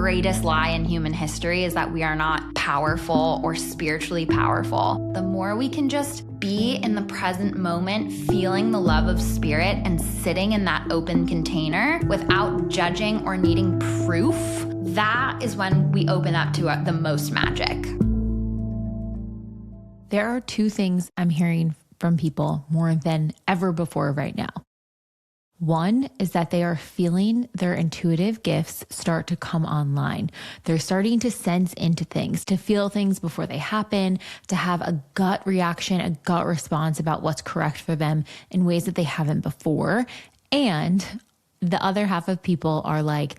greatest lie in human history is that we are not powerful or spiritually powerful. The more we can just be in the present moment, feeling the love of spirit and sitting in that open container without judging or needing proof, that is when we open up to the most magic. There are two things I'm hearing from people more than ever before right now. One is that they are feeling their intuitive gifts start to come online. They're starting to sense into things, to feel things before they happen, to have a gut reaction, a gut response about what's correct for them in ways that they haven't before. And the other half of people are like,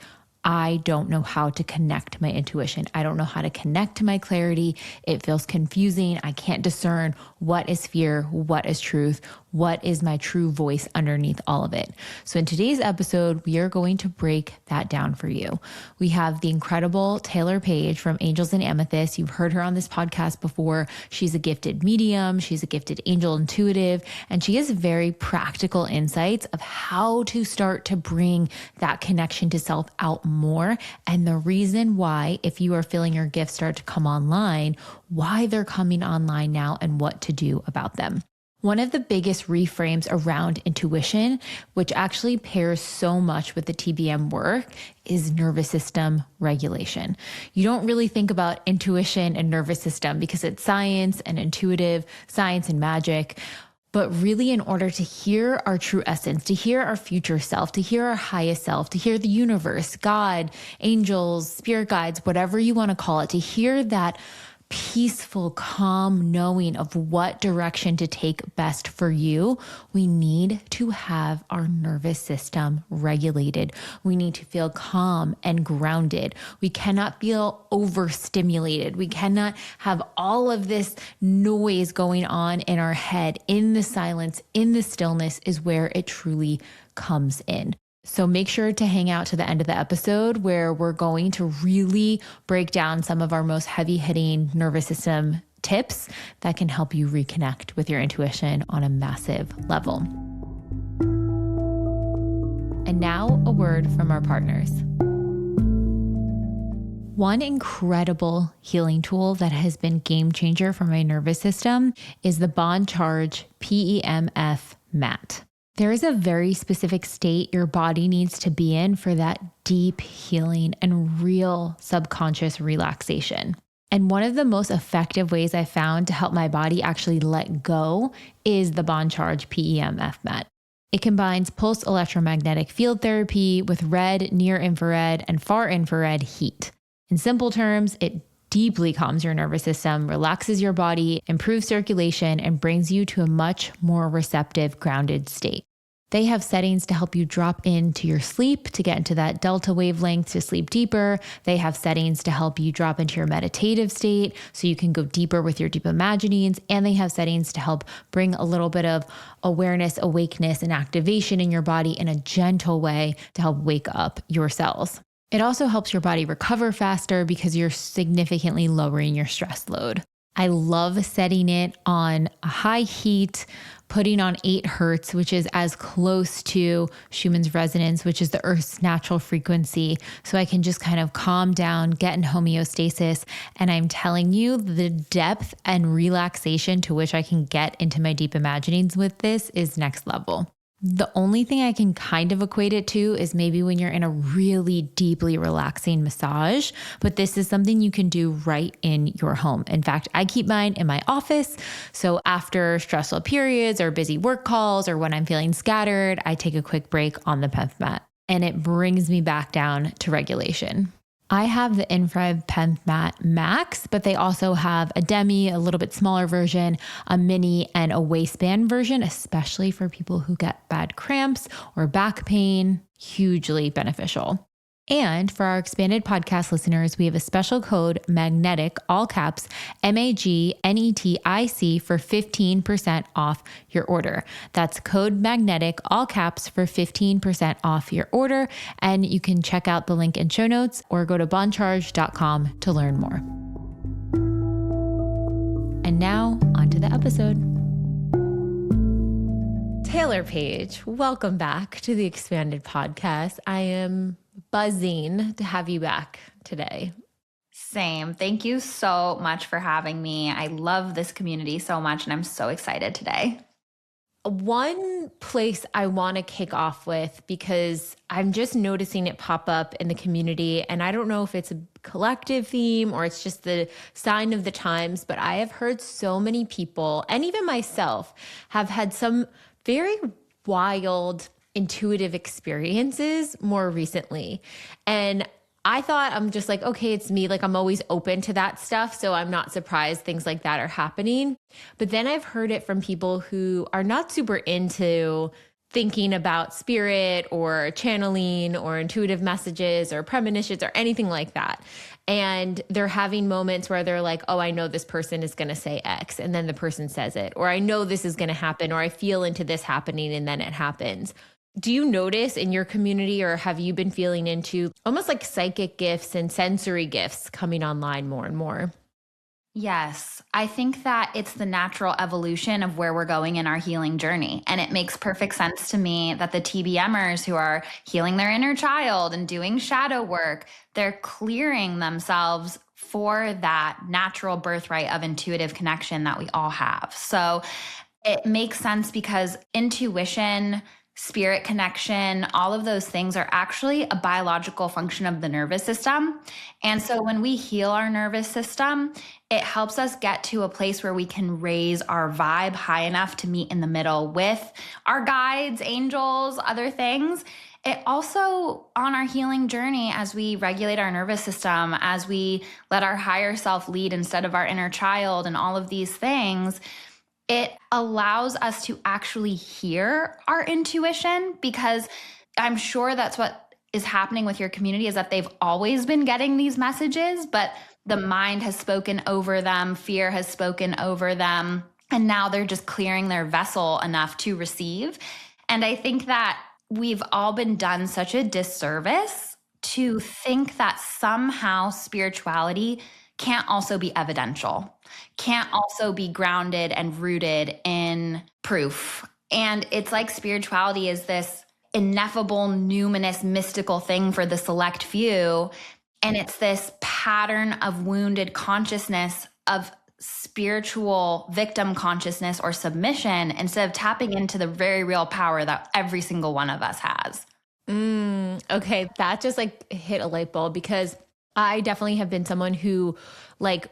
I don't know how to connect my intuition. I don't know how to connect to my clarity. It feels confusing. I can't discern what is fear, what is truth, what is my true voice underneath all of it. So in today's episode, we are going to break that down for you. We have the incredible Taylor Paige from Angels and Amethyst. You've heard her on this podcast before. She's a gifted medium. She's a gifted angel intuitive, and she has very practical insights of how to start to bring that connection to self out more. And the reason why, if you are feeling your gifts start to come online, why they're coming online now and what to do about them. One of the biggest reframes around intuition, which actually pairs so much with the TBM work, is nervous system regulation. You don't really think about intuition and nervous system because it's science and intuitive, science and magic. But really, in order to hear our true essence, to hear our future self, to hear our highest self, to hear the universe, God, angels, spirit guides, whatever you want to call it, to hear that peaceful, calm knowing of what direction to take best for you, we need to have our nervous system regulated. We need to feel calm and grounded. We cannot feel overstimulated. We cannot have all of this noise going on in our head. In the silence, in the stillness is where it truly comes in. So make sure to hang out to the end of the episode where we're going to really break down some of our most heavy-hitting nervous system tips that can help you reconnect with your intuition on a massive level. And now a word from our partners. One incredible healing tool that has been game changer for my nervous system is the Bond Charge PEMF mat. There is a very specific state your body needs to be in for that deep healing and real subconscious relaxation. And one of the most effective ways I found to help my body actually let go is the Bond Charge PEMF mat. It combines pulse electromagnetic field therapy with red, near infrared, and far infrared heat. In simple terms, it deeply calms your nervous system, relaxes your body, improves circulation, and brings you to a much more receptive, grounded state. They have settings to help you drop into your sleep, to get into that delta wavelength, to sleep deeper. They have settings to help you drop into your meditative state so you can go deeper with your deep imaginings. And they have settings to help bring a little bit of awareness, awakeness, and activation in your body in a gentle way to help wake up your cells. It also helps your body recover faster because you're significantly lowering your stress load. I love setting it on a high heat, putting on 8 hertz, which is as close to Schumann's resonance, which is the Earth's natural frequency. So I can just kind of calm down, get in homeostasis. And I'm telling you, the depth and relaxation to which I can get into my deep imaginings with this is next level. The only thing I can kind of equate it to is maybe when you're in a really deeply relaxing massage, but this is something you can do right in your home. In fact, I keep mine in my office. So after stressful periods or busy work calls or when I'm feeling scattered, I take a quick break on the PEMF mat and it brings me back down to regulation. I have the infrared PEMF mat max, but they also have a demi, a little bit smaller version, a mini, and a waistband version, especially for people who get bad cramps or back pain. Hugely beneficial. And for our expanded podcast listeners, we have a special code MAGNETIC, all caps, MAGNETIC for 15% off your order. That's code MAGNETIC, all caps, for 15% off your order. And you can check out the link in show notes or go to bondcharge.com to learn more. And now onto the episode. Taylor Paige, welcome back to the expanded podcast. I am buzzing to have you back today. Same. Thank you so much for having me. I love this community so much, and I'm so excited today. One place I want to kick off with, because I'm just noticing it pop up in the community, and I don't know if it's a collective theme or it's just the sign of the times, but I have heard so many people, and even myself, have had some very wild intuitive experiences more recently. And I thought, I'm just like, okay, it's me. Like, I'm always open to that stuff. So I'm not surprised things like that are happening. But then I've heard it from people who are not super into thinking about spirit or channeling or intuitive messages or premonitions or anything like that. And they're having moments where they're like, oh, I know this person is going to say X, and then the person says it. Or I know this is going to happen, or I feel into this happening, and then it happens. Do you notice in your community, or have you been feeling into almost like psychic gifts and sensory gifts coming online more and more? Yes, I think that it's the natural evolution of where we're going in our healing journey. And it makes perfect sense to me that the TBMers who are healing their inner child and doing shadow work, they're clearing themselves for that natural birthright of intuitive connection that we all have. So it makes sense because intuition, spirit connection, all of those things are actually a biological function of the nervous system. And so when we heal our nervous system, it helps us get to a place where we can raise our vibe high enough to meet in the middle with our guides, angels, other things. It also, on our healing journey, as we regulate our nervous system, as we let our higher self lead instead of our inner child and all of these things, it allows us to actually hear our intuition, because I'm sure that's what is happening with your community, is that they've always been getting these messages, but the mind has spoken over them, fear has spoken over them, and now they're just clearing their vessel enough to receive. And I think that we've all been done such a disservice to think that somehow spirituality can't also be evidential, can't also be grounded and rooted in proof. And it's like spirituality is this ineffable, numinous, mystical thing for the select few. And it's this pattern of wounded consciousness, of spiritual victim consciousness or submission, instead of tapping into the very real power that every single one of us has. Okay, that just like hit a light bulb, because I definitely have been someone who, like,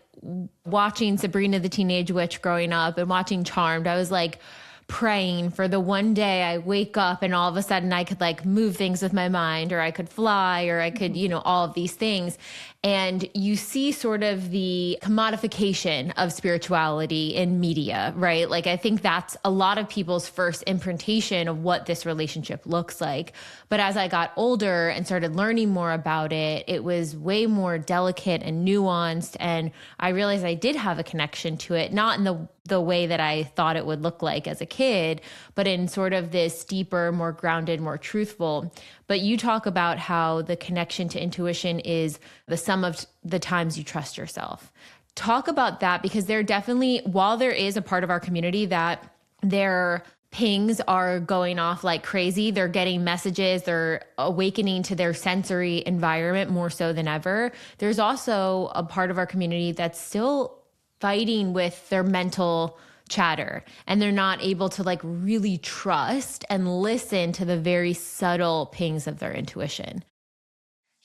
watching Sabrina the Teenage Witch growing up and watching Charmed, I was like praying for the one day I wake up and all of a sudden I could like move things with my mind, or I could fly, or I could, all of these things. And you see sort of the commodification of spirituality in media, right? Like, I think that's a lot of people's first imprintation of what this relationship looks like. But as I got older and started learning more about it, it was way more delicate and nuanced. And I realized I did have a connection to it, not in the way that I thought it would look like as a kid, but in sort of this deeper, more grounded, more truthful. But you talk about how the connection to intuition is the sum of the times you trust yourself. Talk about that, because there definitely, while there is a part of our community that their pings are going off like crazy, they're getting messages, they're awakening to their sensory environment more so than ever, there's also a part of our community that's still fighting with their mental chatter, and they're not able to like really trust and listen to the very subtle pings of their intuition.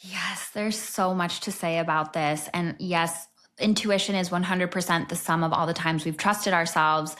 Yes, there's so much to say about this. And yes, intuition is 100% the sum of all the times we've trusted ourselves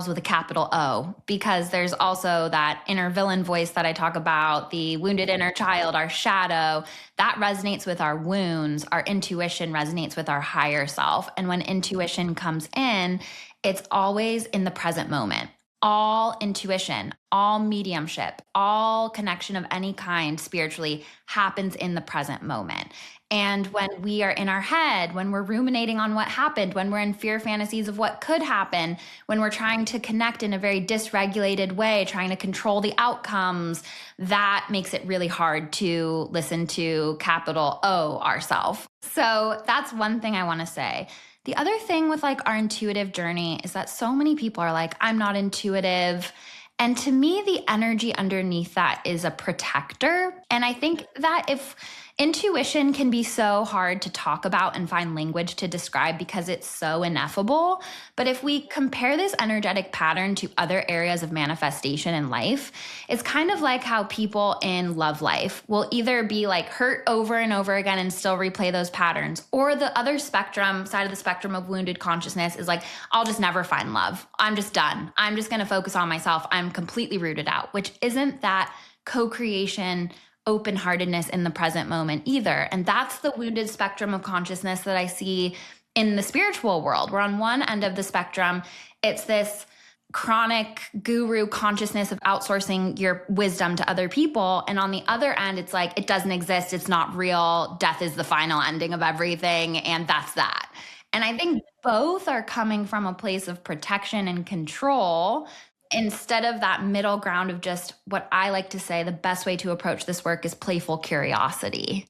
with a capital O, because there's also that inner villain voice that I talk about, the wounded inner child, our shadow, that resonates with our wounds. Our intuition resonates with our higher self. And when intuition comes in, it's always in the present moment. All intuition, all mediumship, all connection of any kind spiritually happens in the present moment. And when we are in our head, when we're ruminating on what happened, when we're in fear fantasies of what could happen, when we're trying to connect in a very dysregulated way, trying to control the outcomes, that makes it really hard to listen to capital O ourself. So that's one thing I want to say. The other thing with like our intuitive journey is that so many people are like, I'm not intuitive. And to me, the energy underneath that is a protector. And I think that if intuition can be so hard to talk about and find language to describe because it's so ineffable. But if we compare this energetic pattern to other areas of manifestation in life, it's kind of like how people in love life will either be like hurt over and over again and still replay those patterns, or the other spectrum, side of the spectrum of wounded consciousness is like, I'll just never find love. I'm just done. I'm just going to focus on myself. I'm completely rooted out, which isn't that co-creation, open-heartedness in the present moment either. And that's the wounded spectrum of consciousness that I see in the spiritual world, where on one end of the spectrum, it's this chronic guru consciousness of outsourcing your wisdom to other people. And on the other end, it's like, it doesn't exist. It's not real. Death is the final ending of everything. And that's that. And I think both are coming from a place of protection and control, instead of that middle ground of just what I like to say, the best way to approach this work is playful curiosity.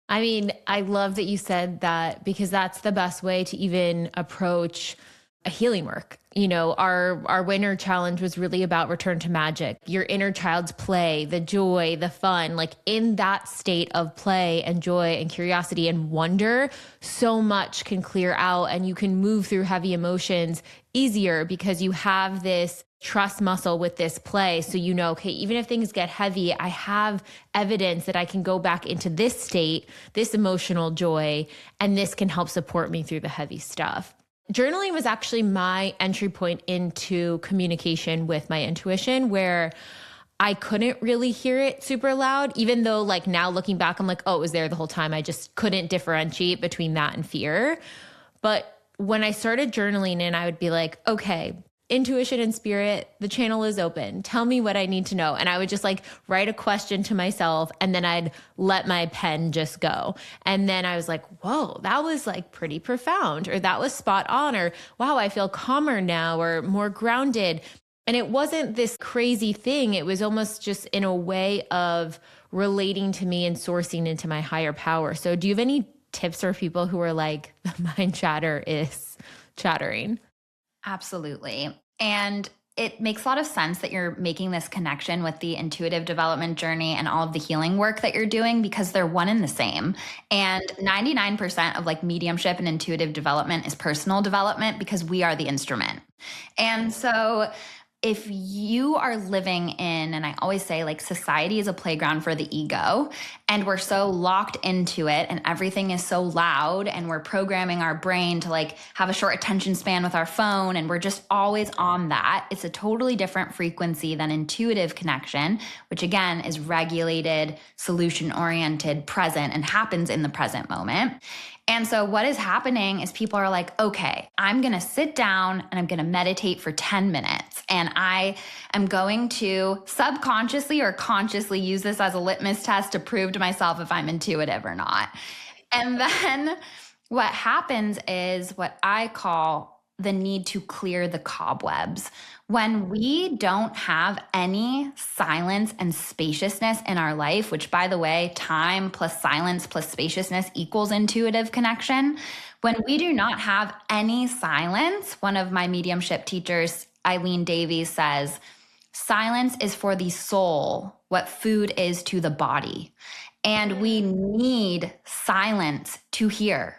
I mean, I love that you said that, because that's the best way to even approach a healing work. You know, our winter challenge was really about return to magic, your inner child's play, the joy, the fun, like in that state of play and joy and curiosity and wonder, so much can clear out and you can move through heavy emotions easier because you have this trust muscle with this play. So, you know, okay, even if things get heavy, I have evidence that I can go back into this state, this emotional joy, and this can help support me through the heavy stuff. Journaling was actually my entry point into communication with my intuition, where I couldn't really hear it super loud, even though like now looking back, I'm like, oh, it was there the whole time. I just couldn't differentiate between that and fear. But when I started journaling, and I would be like, okay, intuition and spirit, the channel is open. Tell me what I need to know. And I would just like write a question to myself, and then I'd let my pen just go. And then I was like, whoa, that was like pretty profound, or that was spot on, or wow, I feel calmer now, or more grounded. And it wasn't this crazy thing. It was almost just in a way of relating to me and sourcing into my higher power. So do you have any tips for people who are like, the mind chatter is chattering? Absolutely. And it makes a lot of sense that you're making this connection with the intuitive development journey and all of the healing work that you're doing, because they're one and the same. And 99% of like mediumship and intuitive development is personal development, because we are the instrument. And so if you are living in, and I always say like society is a playground for the ego, and we're so locked into it and everything is so loud, and we're programming our brain to like have a short attention span with our phone, and we're just always on that. It's a totally different frequency than intuitive connection, which again is regulated, solution oriented, present, and happens in the present moment. And so what is happening is people are like, okay, I'm going to sit down and I'm going to meditate for 10 minutes. And I am going to subconsciously or consciously use this as a litmus test to prove to myself if I'm intuitive or not. And then what happens is what I call the need to clear the cobwebs. When we don't have any silence and spaciousness in our life, which by the way, time plus silence plus spaciousness equals intuitive connection. When we do not have any silence, one of my mediumship teachers, Eileen Davies, says, silence is for the soul what food is to the body. And we need silence to hear.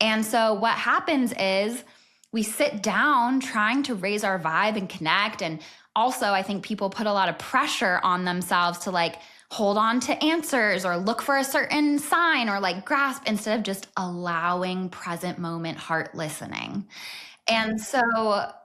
And so what happens is we sit down trying to raise our vibe and connect. And also, I think people put a lot of pressure on themselves to like hold on to answers or look for a certain sign or like grasp, instead of just allowing present moment heart listening. And so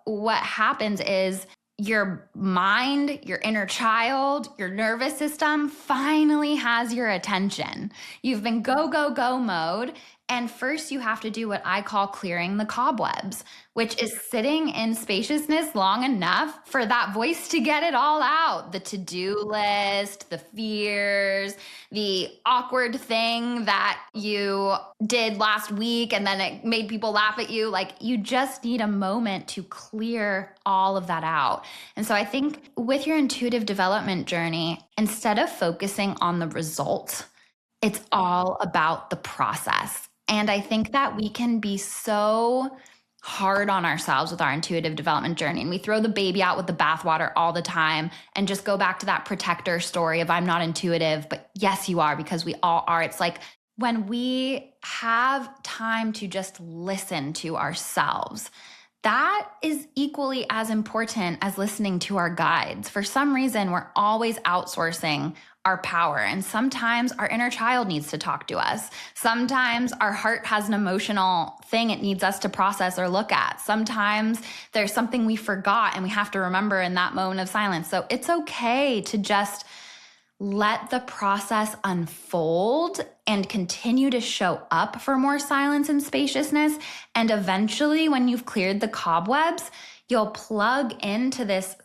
what happens is your mind, your inner child, your nervous system finally has your attention. You've been go, go, go mode. And first you have to do what I call clearing the cobwebs, which is sitting in spaciousness long enough for that voice to get it all out. The to-do list, the fears, the awkward thing that you did last week and then it made people laugh at you. Like, you just need a moment to clear all of that out. And so I think with your intuitive development journey, instead of focusing on the result, it's all about the process. And I think that we can be so hard on ourselves with our intuitive development journey, and we throw the baby out with the bathwater all the time and just go back to that protector story of I'm not intuitive, but yes, you are, because we all are. It's like when we have time to just listen to ourselves, that is equally as important as listening to our guides. For some reason, we're always outsourcing our power. And sometimes our inner child needs to talk to us. Sometimes our heart has an emotional thing it needs us to process or look at. Sometimes there's something we forgot and we have to remember in that moment of silence. So it's okay to just let the process unfold and continue to show up for more silence and spaciousness. And eventually, when you've cleared the cobwebs, you'll plug into this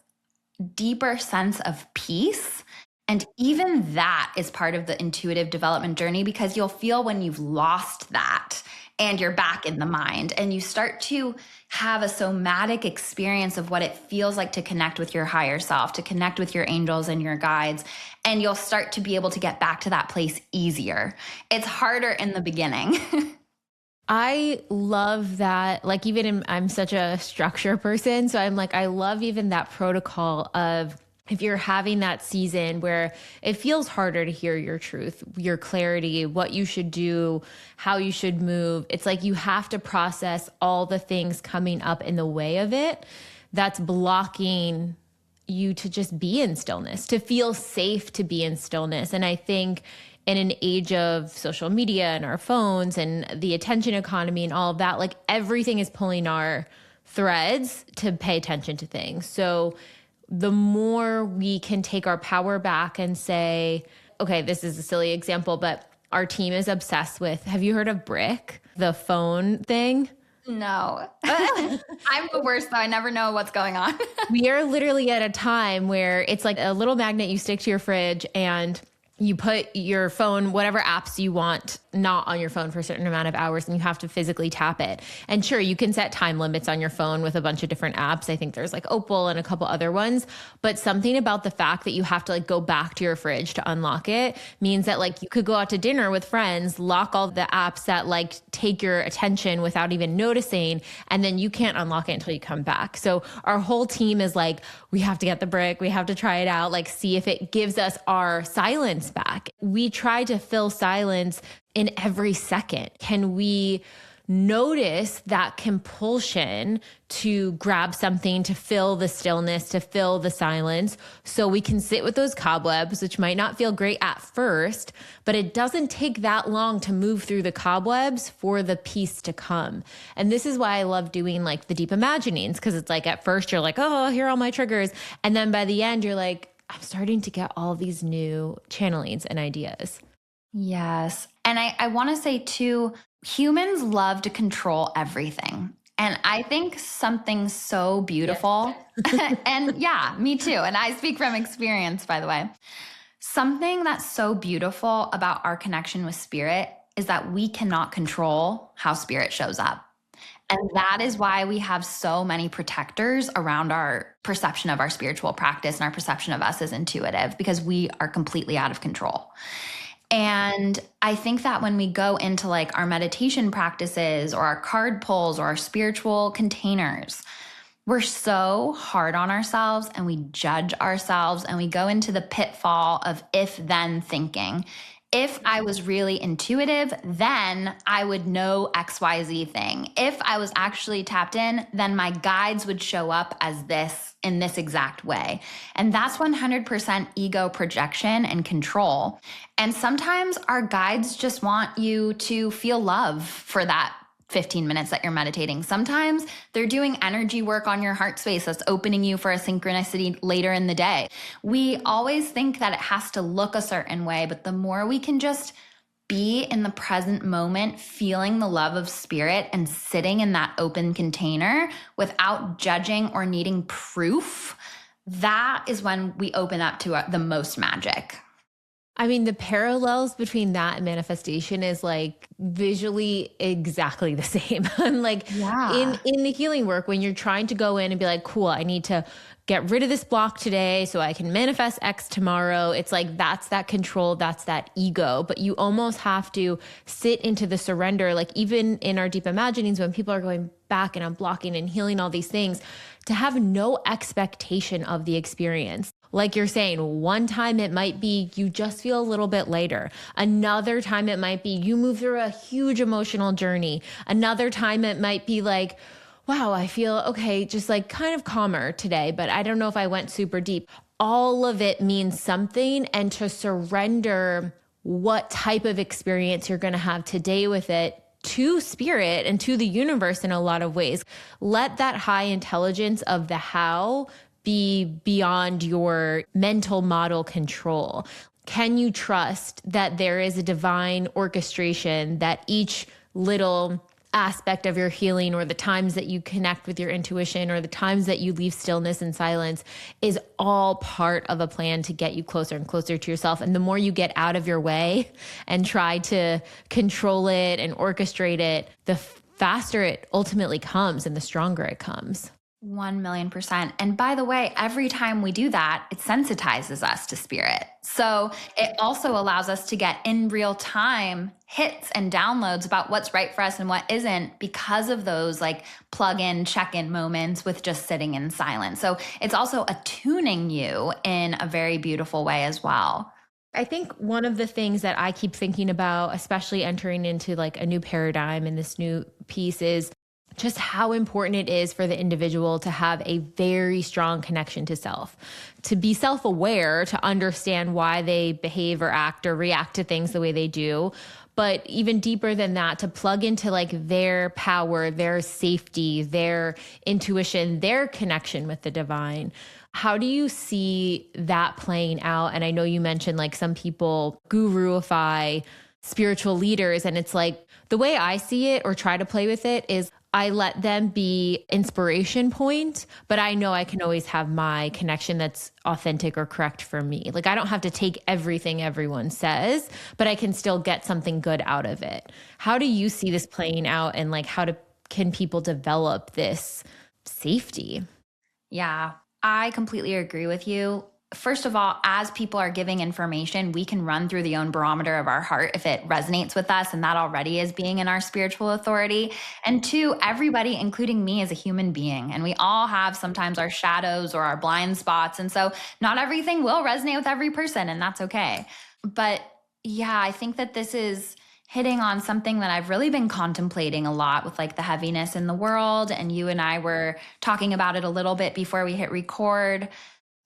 deeper sense of peace. And even that is part of the intuitive development journey, because you'll feel when you've lost that and you're back in the mind and you start to have a somatic experience of what it feels like to connect with your higher self, to connect with your angels and your guides. And you'll start to be able to get back to that place easier. It's harder in the beginning. I love that. Like, I'm such a structure person. So I'm like, I love even that protocol of, if you're having that season where it feels harder to hear your truth, your clarity, what you should do, how you should move, it's like you have to process all the things coming up in the way of it that's blocking you to just be in stillness, to feel safe to be in stillness. And I think in an age of social media and our phones and the attention economy and all of that, like everything is pulling our threads to pay attention to things. So the more we can take our power back and say, okay, this is a silly example, but our team is obsessed with, have you heard of Brick, the phone thing? No. I'm the worst though. I never know what's going on. We are literally at a time where it's like a little magnet you stick to your fridge and you put your phone, whatever apps you want, not on your phone for a certain amount of hours, and you have to physically tap it. And sure, you can set time limits on your phone with a bunch of different apps. I think there's like Opal and a couple other ones, but something about the fact that you have to like go back to your fridge to unlock it means that like you could go out to dinner with friends, lock all the apps that like take your attention without even noticing, and then you can't unlock it until you come back. So our whole team is like, we have to get the Brick, we have to try it out, like see if it gives us our silence back. We try to fill silence in every second. Can we notice that compulsion to grab something to fill the stillness, to fill the silence, so we can sit with those cobwebs, which might not feel great at first, but it doesn't take that long to move through the cobwebs for the peace to come. And this is why I love doing like the deep imaginings, because it's like at first you're like, oh, here are all my triggers. And then by the end, you're like, I'm starting to get all these new channelings and ideas. Yes. And I want to say too, humans love to control everything. And I think something so beautiful, yes. And yeah, me too. And I speak from experience, by the way. Something that's so beautiful about our connection with spirit is that we cannot control how spirit shows up. And that is why we have so many protectors around our perception of our spiritual practice and our perception of us as intuitive, because we are completely out of control. And I think that when we go into like our meditation practices or our card pulls or our spiritual containers, we're so hard on ourselves and we judge ourselves and we go into the pitfall of if-then thinking. If I was really intuitive, then I would know XYZ thing. If I was actually tapped in, then my guides would show up as this in this exact way. And that's 100% ego projection and control. And sometimes our guides just want you to feel love for that 15 minutes that you're meditating. Sometimes they're doing energy work on your heart space that's opening you for a synchronicity later in the day. We always think that it has to look a certain way, but the more we can just be in the present moment, feeling the love of spirit and sitting in that open container without judging or needing proof, that is when we open up to the most magic. I mean, the parallels between that and manifestation is like visually exactly the same. And like Yeah. in the healing work, when you're trying to go in and be like, cool, I need to get rid of this block today so I can manifest X tomorrow. It's like that's that control, that's that ego. But you almost have to sit into the surrender. Like even in our deep imaginings, when people are going back and unblocking and healing all these things, to have no expectation of the experience. Like you're saying, one time it might be you just feel a little bit lighter. Another time it might be you move through a huge emotional journey. Another time it might be like, wow, I feel okay, just like kind of calmer today, but I don't know if I went super deep. All of it means something, and to surrender what type of experience you're going to have today with it to spirit and to the universe in a lot of ways. Let that high intelligence of the how be beyond your mental model control. Can you trust that there is a divine orchestration, that each little aspect of your healing, or the times that you connect with your intuition, or the times that you leave stillness and silence, is all part of a plan to get you closer and closer to yourself? And the more you get out of your way and try to control it and orchestrate it, the faster it ultimately comes and the stronger it comes. 1,000,000%. And by the way, every time we do that, it sensitizes us to spirit. So it also allows us to get in real time hits and downloads about what's right for us and what isn't, because of those like plug in, check in moments with just sitting in silence. So it's also attuning you in a very beautiful way as well. I think one of the things that I keep thinking about, especially entering into like a new paradigm in this new piece, is just how important it is for the individual to have a very strong connection to self, to be self-aware, to understand why they behave or act or react to things the way they do. But even deeper than that, to plug into like their power, their safety, their intuition, their connection with the divine. How do you see that playing out? And I know you mentioned like some people guruify spiritual leaders, and it's like the way I see it or try to play with it is I let them be inspiration point, but I know I can always have my connection that's authentic or correct for me. Like I don't have to take everything everyone says, but I can still get something good out of it. How do you see this playing out, and like can people develop this safety? Yeah, I completely agree with you. First of all, as people are giving information, we can run through the own barometer of our heart if it resonates with us, and that already is being in our spiritual authority. And two, everybody, including me, is a human being, and we all have sometimes our shadows or our blind spots. And so not everything will resonate with every person, and that's okay. But yeah, I think that this is hitting on something that I've really been contemplating a lot with like the heaviness in the world. And you and I were talking about it a little bit before we hit record.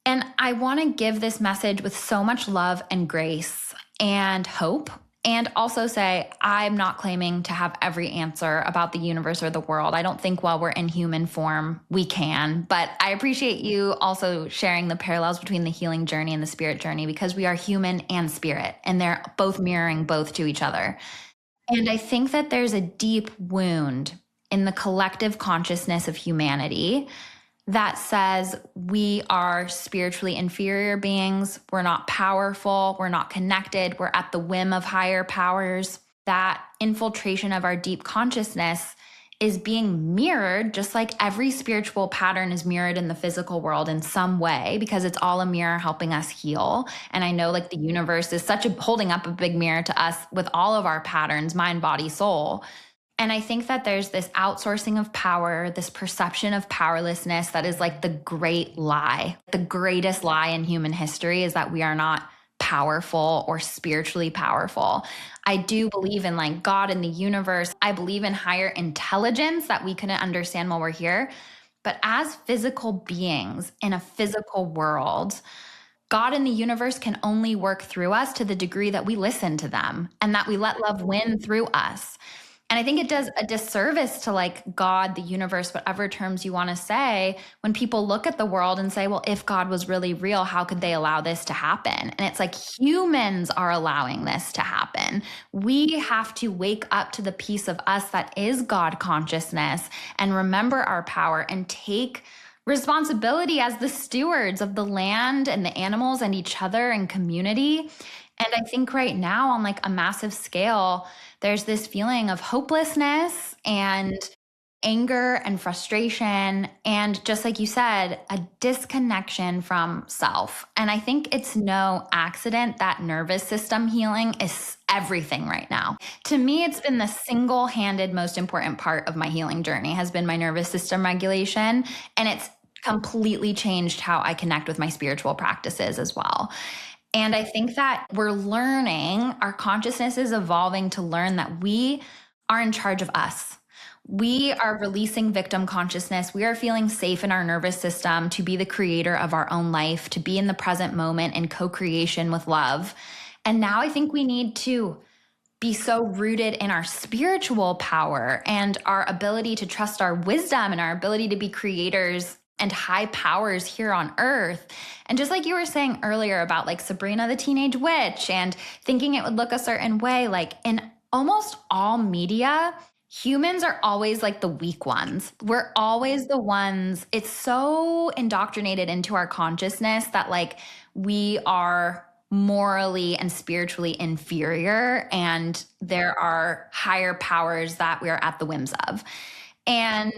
And I want to give this message with so much love and grace and hope. And also say, I'm not claiming to have every answer about the universe or the world. I don't think while we're in human form, we can. But I appreciate you also sharing the parallels between the healing journey and the spirit journey, because we are human and spirit, and they're both mirroring both to each other. And I think that there's a deep wound in the collective consciousness of humanity that says we are spiritually inferior beings. We're not powerful. We're not connected. We're at the whim of higher powers. That infiltration of our deep consciousness is being mirrored, just like every spiritual pattern is mirrored in the physical world in some way, because it's all a mirror helping us heal. And I know like the universe is holding up a big mirror to us with all of our patterns, mind, body, soul. And I think that there's this outsourcing of power, this perception of powerlessness that is like the great lie. The greatest lie in human history is that we are not powerful or spiritually powerful. I do believe in like God and the universe. I believe in higher intelligence that we couldn't understand while we're here. But as physical beings in a physical world, God and the universe can only work through us to the degree that we listen to them and that we let love win through us. And I think it does a disservice to like God, the universe, whatever terms you want to say, when people look at the world and say, well, if God was really real, how could they allow this to happen? And it's like humans are allowing this to happen. We have to wake up to the piece of us that is God consciousness and remember our power and take responsibility as the stewards of the land and the animals and each other and community. And I think right now on like a massive scale, there's this feeling of hopelessness and anger and frustration. And just like you said, a disconnection from self. And I think it's no accident that nervous system healing is everything right now. To me, it's been the single-handed most important part of my healing journey has been my nervous system regulation. And it's completely changed how I connect with my spiritual practices as well. And I think that we're learning, our consciousness is evolving to learn that we are in charge of us. We are releasing victim consciousness. We are feeling safe in our nervous system to be the creator of our own life, to be in the present moment in co-creation with love. And now I think we need to be so rooted in our spiritual power and our ability to trust our wisdom and our ability to be creators and high powers here on earth. And just like you were saying earlier about like Sabrina the Teenage Witch and thinking it would look a certain way, like in almost all media, humans are always like the weak ones. We're always the ones, it's so indoctrinated into our consciousness that like we are morally and spiritually inferior and there are higher powers that we are at the whims of. And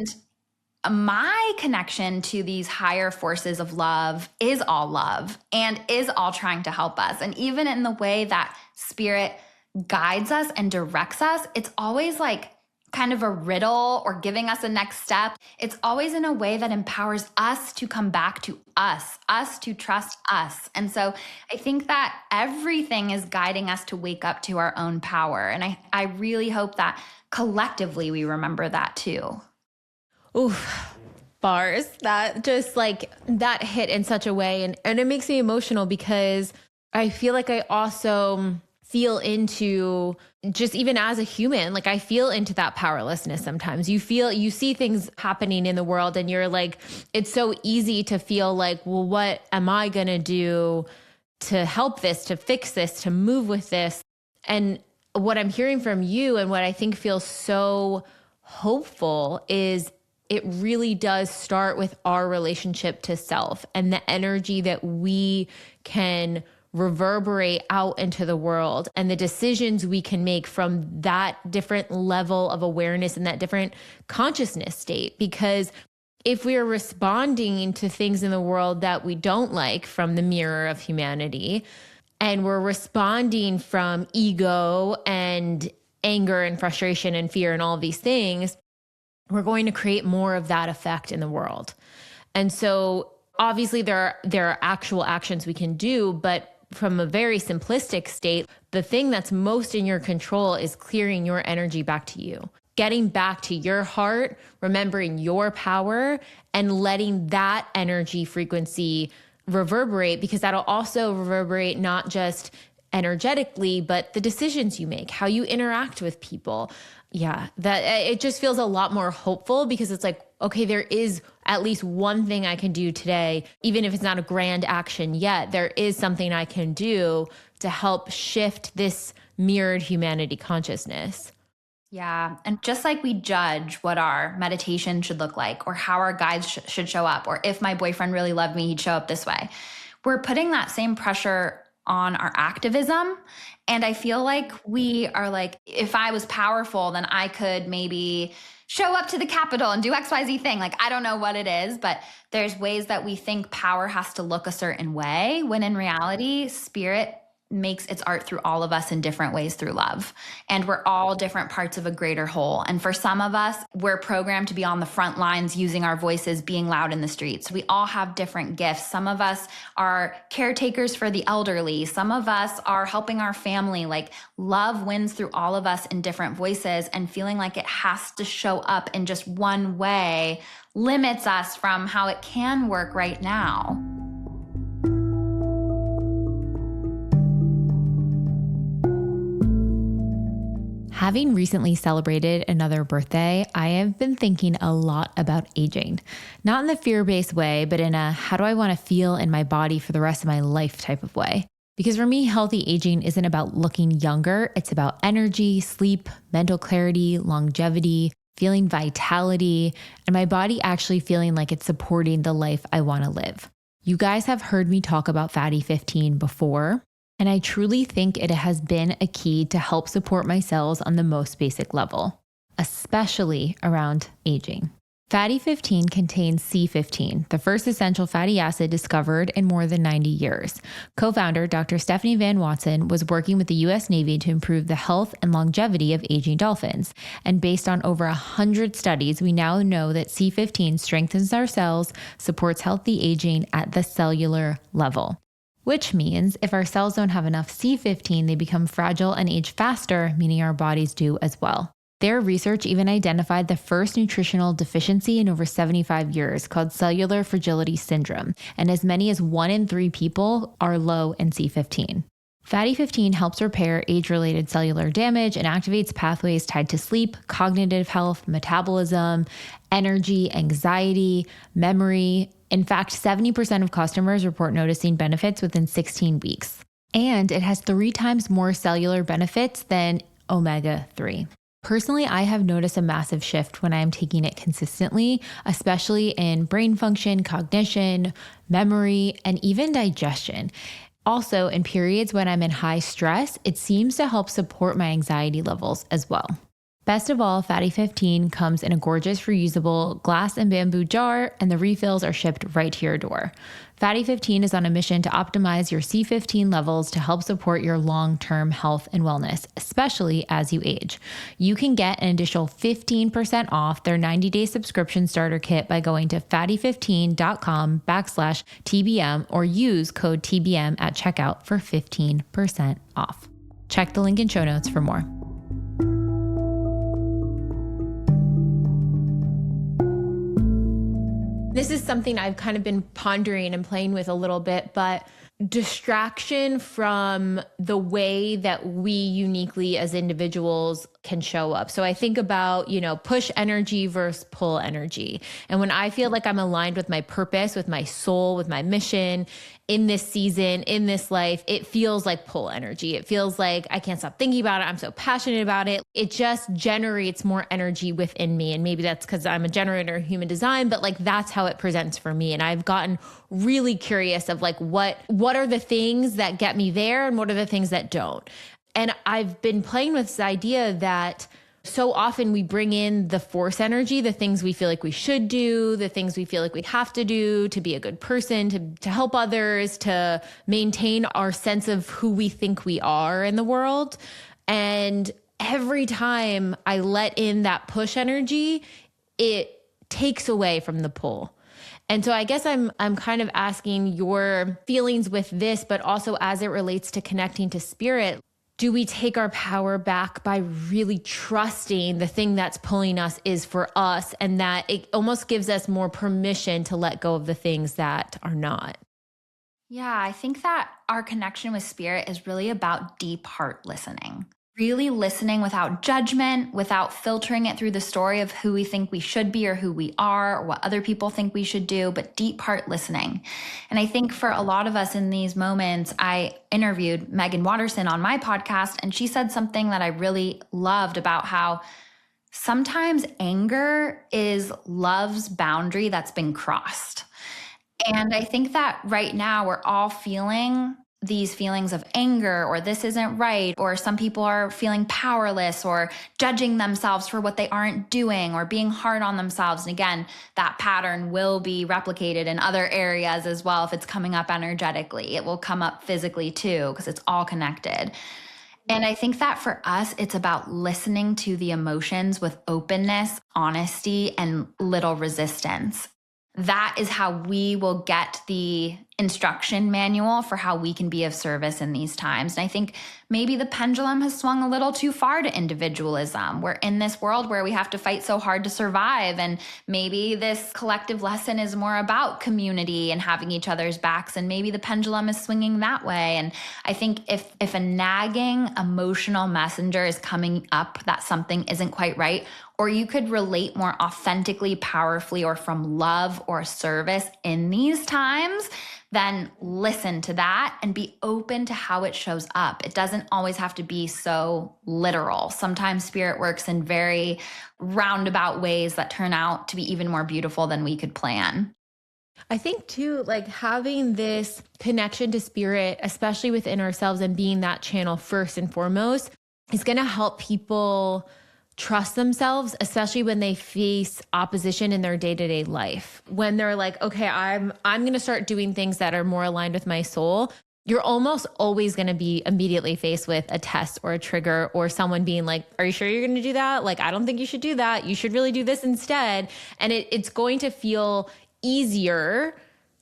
my connection to these higher forces of love is all and is all trying to help us. And even in the way that spirit guides us and directs us, it's always like kind of a riddle or giving us a next step. It's always in a way that empowers us to come back to us to trust us. And so I think that everything is guiding us to wake up to our own power. And I really hope that collectively we remember that too. Oof, bars. That just like that hit in such a way. And it makes me emotional because I feel like I also feel into just even as a human, like I feel into that powerlessness sometimes. You see things happening in the world and you're like, it's so easy to feel like, well, what am I going to do to help this, to fix this, to move with this? And what I'm hearing from you and what I think feels so hopeful is it really does start with our relationship to self and the energy that we can reverberate out into the world and the decisions we can make from that different level of awareness and that different consciousness state. Because if we are responding to things in the world that we don't like from the mirror of humanity, and we're responding from ego and anger and frustration and fear and all of these things, we're going to create more of that effect in the world. And so obviously there are actual actions we can do, but from a very simplistic state, the thing that's most in your control is clearing your energy back to you, getting back to your heart, remembering your power, and letting that energy frequency reverberate, because that'll also reverberate not just energetically, but the decisions you make, how you interact with people. Yeah, that it just feels a lot more hopeful because it's like, okay, there is at least one thing I can do today, even if it's not a grand action yet, there is something I can do to help shift this mirrored humanity consciousness. Yeah. And just like we judge what our meditation should look like or how our guides should show up, or if my boyfriend really loved me, he'd show up this way. We're putting that same pressure on our activism. And I feel like we are like, if I was powerful, then I could maybe show up to the Capitol and do XYZ thing. Like, I don't know what it is, but there's ways that we think power has to look a certain way, when in reality, spirit makes its art through all of us in different ways through love. And we're all different parts of a greater whole. And for some of us, we're programmed to be on the front lines, using our voices, being loud in the streets. We all have different gifts. Some of us are caretakers for the elderly. Some of us are helping our family. Like, love wins through all of us in different voices, and feeling like it has to show up in just one way limits us from how it can work right now. Having recently celebrated another birthday, I have been thinking a lot about aging. Not in the fear-based way, but in a how do I want to feel in my body for the rest of my life type of way. Because for me, healthy aging isn't about looking younger. It's about energy, sleep, mental clarity, longevity, feeling vitality, and my body actually feeling like it's supporting the life I want to live. You guys have heard me talk about Fatty 15 before. And I truly think it has been a key to help support my cells on the most basic level, especially around aging. Fatty 15 contains C15, the first essential fatty acid discovered in more than 90 years. Co-founder Dr. Stephanie Van Watson was working with the U.S. Navy to improve the health and longevity of aging dolphins. And based on over 100 studies, we now know that C15 strengthens our cells, supports healthy aging at the cellular level. Which means if our cells don't have enough C15, they become fragile and age faster, meaning our bodies do as well. Their research even identified the first nutritional deficiency in over 75 years called cellular fragility syndrome, and as many as 1 in 3 people are low in C15. Fatty 15 helps repair age-related cellular damage and activates pathways tied to sleep, cognitive health, metabolism, energy, anxiety, memory. In fact, 70% of customers report noticing benefits within 16 weeks. And it has 3 times more cellular benefits than omega-3. Personally, I have noticed a massive shift when I am taking it consistently, especially in brain function, cognition, memory, and even digestion. Also, in periods when I'm in high stress, it seems to help support my anxiety levels as well. Best of all, Fatty 15 comes in a gorgeous reusable glass and bamboo jar, and the refills are shipped right to your door. Fatty 15 is on a mission to optimize your C15 levels to help support your long-term health and wellness, especially as you age. You can get an additional 15% off their 90-day subscription starter kit by going to fatty15.com/TBM or use code TBM at checkout for 15% off. Check the link in show notes for more. This is something I've kind of been pondering and playing with a little bit, but distraction from the way that we uniquely as individuals can show up. So I think about, push energy versus pull energy. And when I feel like I'm aligned with my purpose, with my soul, with my mission in this season, in this life, it feels like pull energy. It feels like I can't stop thinking about it. I'm so passionate about it. It just generates more energy within me. And maybe that's because I'm a generator of human design, but that's how it presents for me. And I've gotten really curious of what are the things that get me there and what are the things that don't. And I've been playing with this idea that so often we bring in the force energy, the things we feel like we should do, the things we feel like we have to do to be a good person, to help others, to maintain our sense of who we think we are in the world. And every time I let in that push energy, it takes away from the pull. And so I guess I'm kind of asking your feelings with this, but also as it relates to connecting to spirit. Do we take our power back by really trusting the thing that's pulling us is for us, and that it almost gives us more permission to let go of the things that are not? Yeah, I think that our connection with spirit is really about deep heart listening. Really listening without judgment, without filtering it through the story of who we think we should be or who we are or what other people think we should do, but deep heart listening. And I think for a lot of us in these moments, I interviewed Megan Watterson on my podcast, and she said something that I really loved about how sometimes anger is love's boundary that's been crossed. And I think that right now we're all feeling these feelings of anger, or this isn't right, or some people are feeling powerless or judging themselves for what they aren't doing or being hard on themselves. And again, that pattern will be replicated in other areas as well. If it's coming up energetically, it will come up physically too, because it's all connected. And I think that for us, it's about listening to the emotions with openness, honesty, and little resistance. That is how we will get the instruction manual for how we can be of service in these times. And I think maybe the pendulum has swung a little too far to individualism. We're in this world where we have to fight so hard to survive. And maybe this collective lesson is more about community and having each other's backs. And maybe the pendulum is swinging that way. And I think if a nagging emotional messenger is coming up that something isn't quite right, or you could relate more authentically, powerfully, or from love or service in these times, then listen to that and be open to how it shows up. It doesn't always have to be so literal. Sometimes spirit works in very roundabout ways that turn out to be even more beautiful than we could plan. I think too, like having this connection to spirit, especially within ourselves and being that channel first and foremost, is going to help people trust themselves, especially when they face opposition in their day-to-day life. When they're like, okay, I'm going to start doing things that are more aligned with my soul. You're almost always going to be immediately faced with a test or a trigger or someone being like, are you sure you're going to do that? Like, I don't think you should do that. You should really do this instead. And it's going to feel easier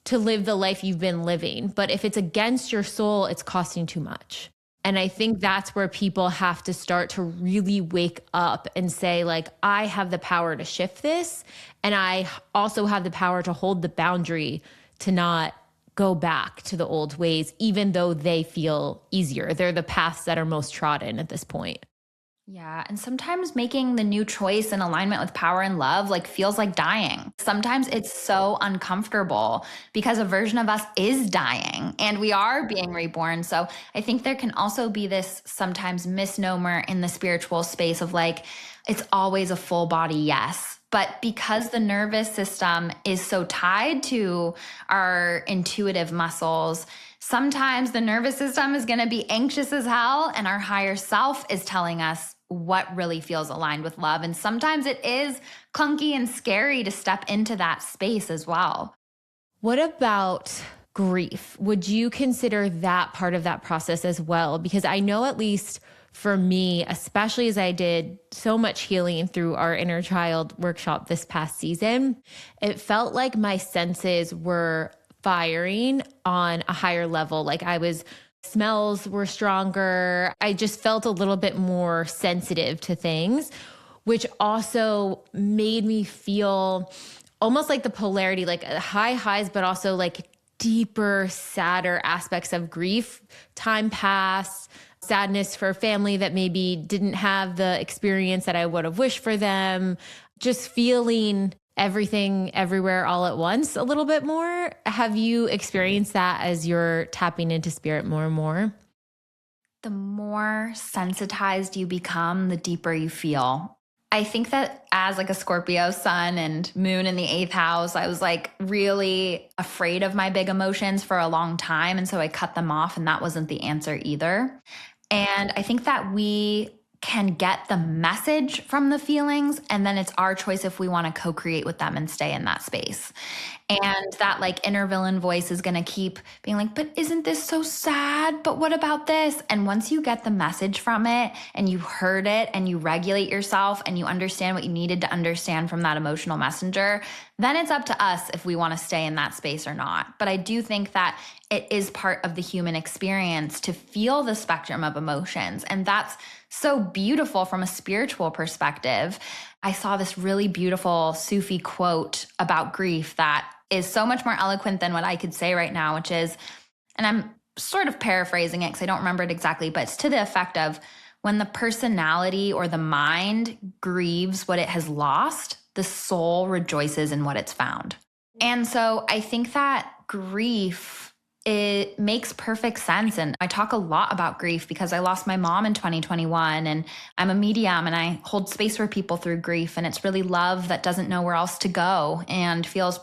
to live the life you've been living. But if it's against your soul, it's costing too much. And I think that's where people have to start to really wake up and say, like, I have the power to shift this. And I also have the power to hold the boundary to not go back to the old ways, even though they feel easier. They're the paths that are most trodden at this point. Yeah. And sometimes making the new choice in alignment with power and love like feels like dying. Sometimes it's so uncomfortable because a version of us is dying and we are being reborn. So I think there can also be this sometimes misnomer in the spiritual space of like, it's always a full body yes. But because the nervous system is so tied to our intuitive muscles, sometimes the nervous system is going to be anxious as hell and our higher self is telling us what really feels aligned with love. And sometimes it is clunky and scary to step into that space as well. What about grief? Would you consider that part of that process as well? Because I know at least for me, especially as I did so much healing through our inner child workshop this past season, it felt like my senses were firing on a higher level. Like smells were stronger. I just felt a little bit more sensitive to things, which also made me feel almost like the polarity, like high highs, but also like deeper, sadder aspects of grief. Time passed, sadness for family that maybe didn't have the experience that I would have wished for them, just feeling everything everywhere all at once a little bit more. Have you experienced that as you're tapping into spirit more and more? The more sensitized you become, the deeper you feel. I think that as like a Scorpio sun and moon in the 8th house, I was like really afraid of my big emotions for a long time. And so I cut them off and that wasn't the answer either. And I think that we can get the message from the feelings and then it's our choice if we want to co-create with them and stay in that space. And that like inner villain voice is going to keep being like, but isn't this so sad? But what about this? And once you get the message from it and you heard it and you regulate yourself and you understand what you needed to understand from that emotional messenger, then it's up to us if we want to stay in that space or not. But I do think that it is part of the human experience to feel the spectrum of emotions. And that's so beautiful from a spiritual perspective. I saw this really beautiful Sufi quote about grief that is so much more eloquent than what I could say right now, which is, and I'm sort of paraphrasing it because I don't remember it exactly, but it's to the effect of when the personality or the mind grieves what it has lost, the soul rejoices in what it's found. And so I think that grief, it makes perfect sense. And I talk a lot about grief because I lost my mom in 2021 and I'm a medium and I hold space for people through grief. And it's really love that doesn't know where else to go and feels,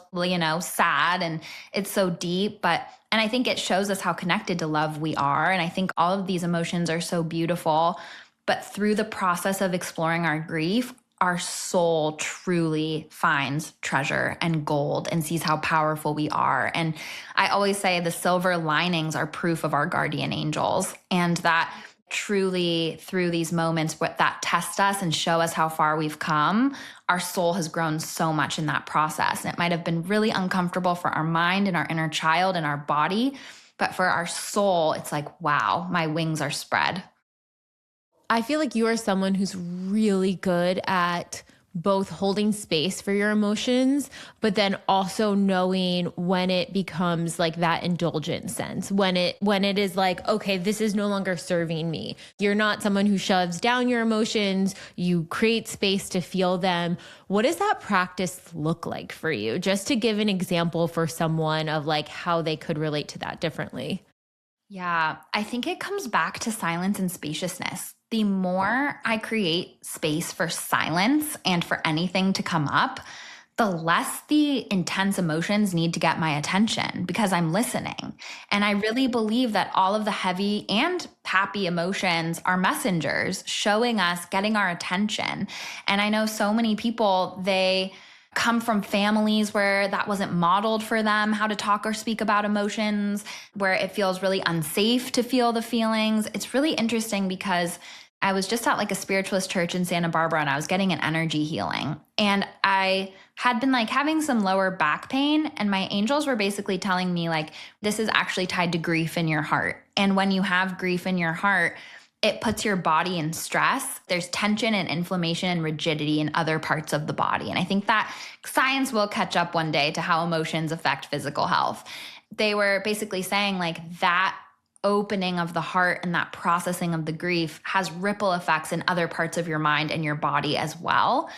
sad and it's so deep. And I think it shows us how connected to love we are. And I think all of these emotions are so beautiful. But through the process of exploring our grief, our soul truly finds treasure and gold and sees how powerful we are. And I always say the silver linings are proof of our guardian angels, and that truly through these moments that test us and show us how far we've come, our soul has grown so much in that process. And it might have been really uncomfortable for our mind and our inner child and our body, but for our soul, it's like, wow, my wings are spread. I feel like you are someone who's really good at both holding space for your emotions, but then also knowing when it becomes like that indulgent sense, when it is like, okay, this is no longer serving me. You're not someone who shoves down your emotions. You create space to feel them. What does that practice look like for you? Just to give an example for someone of like how they could relate to that differently. Yeah, I think it comes back to silence and spaciousness. The more I create space for silence and for anything to come up, the less the intense emotions need to get my attention because I'm listening. And I really believe that all of the heavy and happy emotions are messengers showing us, getting our attention. And I know so many people, they come from families where that wasn't modeled for them, how to talk or speak about emotions, where it feels really unsafe to feel the feelings. It's really interesting because I was just at like a spiritualist church in Santa Barbara and I was getting an energy healing. And I had been like having some lower back pain, and my angels were basically telling me like, this is actually tied to grief in your heart. And when you have grief in your heart, it puts your body in stress. There's tension and inflammation and rigidity in other parts of the body. And I think that science will catch up one day to how emotions affect physical health. They were basically saying like that opening of the heart and that processing of the grief has ripple effects in other parts of your mind and your body as well.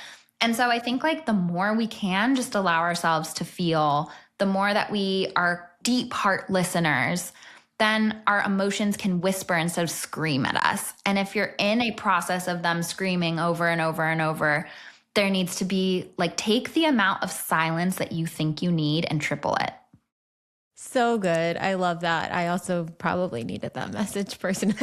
And so I think like the more we can just allow ourselves to feel, the more that we are deep heart listeners, then our emotions can whisper instead of scream at us. And if you're in a process of them screaming over and over and over, there needs to be like, take the amount of silence that you think you need and triple it. So good. I love that. I also probably needed that message personally.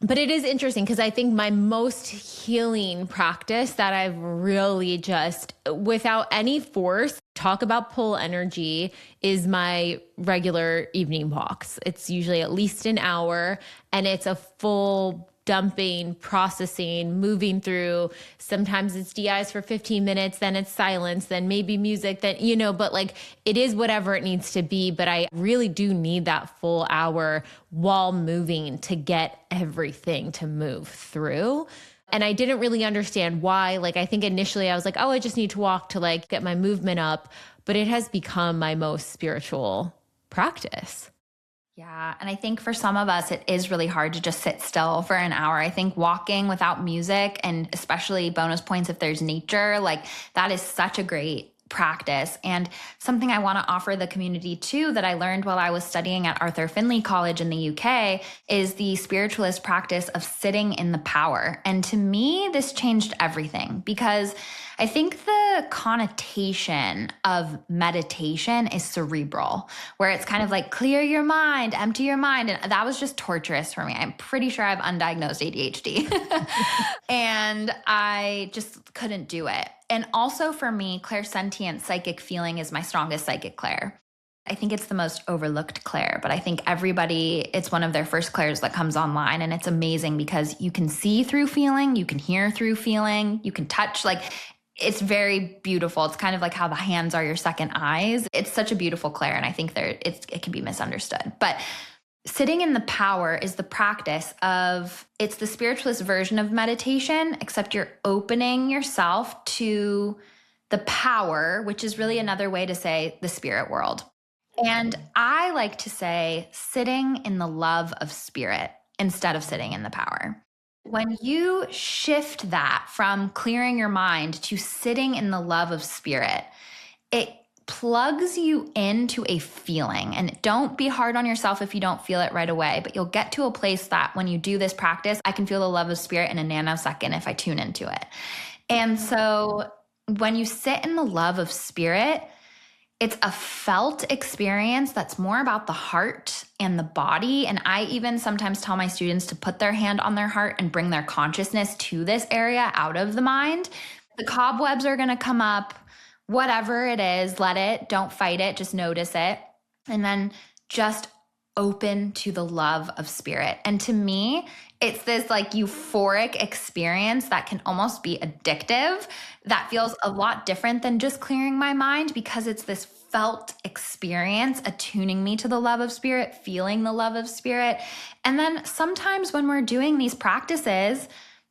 But it is interesting because I think my most healing practice that I've really just, without any force, talk about pull energy is my regular evening walks. It's usually at least an hour, and it's a full dumping, processing, moving through. Sometimes it's DIs for 15 minutes, then it's silence, then maybe music, then, but like it is whatever it needs to be. But I really do need that full hour while moving to get everything to move through. And I didn't really understand why. Like, I think initially I was like, oh, I just need to walk to like get my movement up. But it has become my most spiritual practice. Yeah. And I think for some of us, it is really hard to just sit still for an hour. I think walking without music, and especially bonus points if there's nature, like that is such a great practice. And something I want to offer the community too, that I learned while I was studying at Arthur Findlay College in the UK, is the spiritualist practice of sitting in the power. And to me, this changed everything, because I think the connotation of meditation is cerebral, where it's kind of like clear your mind, empty your mind. And that was just torturous for me. I'm pretty sure I have undiagnosed ADHD and I just couldn't do it. And also for me, clairsentient psychic feeling is my strongest psychic clair. I think it's the most overlooked clair, but I think everybody, it's one of their first clairs that comes online. And it's amazing because you can see through feeling, you can hear through feeling, you can touch, like it's very beautiful. It's kind of like how the hands are your second eyes. It's such a beautiful clair. And I think it can be misunderstood. But sitting in the power is the practice of, it's the spiritualist version of meditation, except you're opening yourself to the power, which is really another way to say the spirit world. And I like to say sitting in the love of spirit instead of sitting in the power. When you shift that from clearing your mind to sitting in the love of spirit, it plugs you into a feeling. And don't be hard on yourself if you don't feel it right away, but you'll get to a place that when you do this practice, I can feel the love of spirit in a nanosecond if I tune into it. And so when you sit in the love of spirit, it's a felt experience that's more about the heart and the body. And I even sometimes tell my students to put their hand on their heart and bring their consciousness to this area out of the mind. The cobwebs are going to come up, whatever it is, let it, don't fight it, just notice it. And then just open to the love of spirit. And to me, it's this like euphoric experience that can almost be addictive, that feels a lot different than just clearing my mind, because it's this felt experience attuning me to the love of spirit, feeling the love of spirit. And then sometimes when we're doing these practices,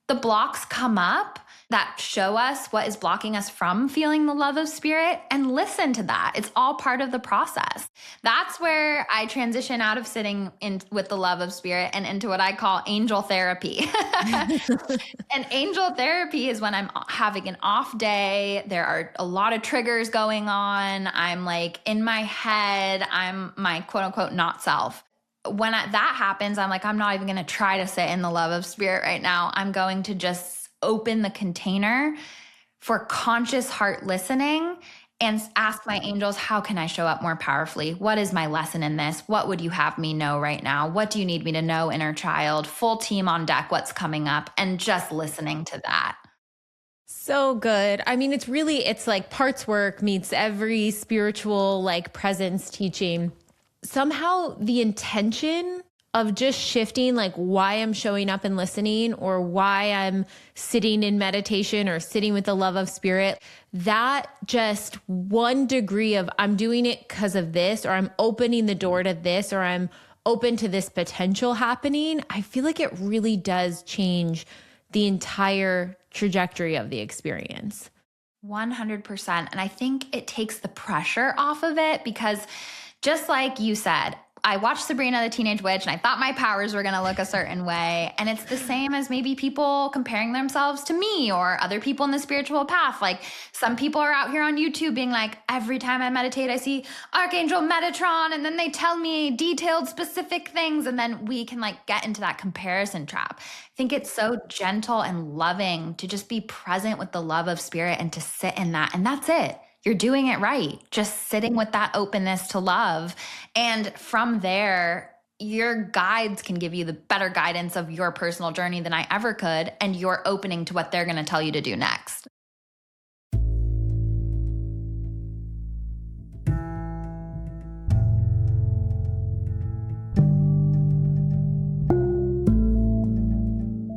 the blocks come up that show us what is blocking us from feeling the love of spirit, and listen to that. It's all part of the process. That's where I transition out of sitting in with the love of spirit and into what I call angel therapy. And angel therapy is when I'm having an off day. There are a lot of triggers going on. I'm like in my head, I'm my quote unquote not self. When that happens, I'm like, I'm not even going to try to sit in the love of spirit right now. I'm going to just open the container, for conscious heart listening and ask my angels, how can I show up more powerfully? What is my lesson in this? What would you have me know right now? What do you need me to know, inner child? Full team on deck, what's coming up? And just listening to that. So good. I mean, it's like parts work meets every spiritual like presence teaching. Somehow the intention of just shifting like why I'm showing up and listening, or why I'm sitting in meditation or sitting with the love of spirit, that just 1 degree of I'm doing it because of this, or I'm opening the door to this, or I'm open to this potential happening, I feel like it really does change the entire trajectory of the experience. 100%. And I think it takes the pressure off of it, because just like you said, I watched Sabrina the Teenage Witch and I thought my powers were going to look a certain way. And it's the same as maybe people comparing themselves to me or other people in the spiritual path. Like some people are out here on YouTube being like, every time I meditate, I see Archangel Metatron, and then they tell me detailed specific things. And then we can like get into that comparison trap. I think it's so gentle and loving to just be present with the love of spirit and to sit in that. And that's it. You're doing it right. Just sitting with that openness to love. And from there, your guides can give you the better guidance of your personal journey than I ever could. And you're opening to what they're going to tell you to do next.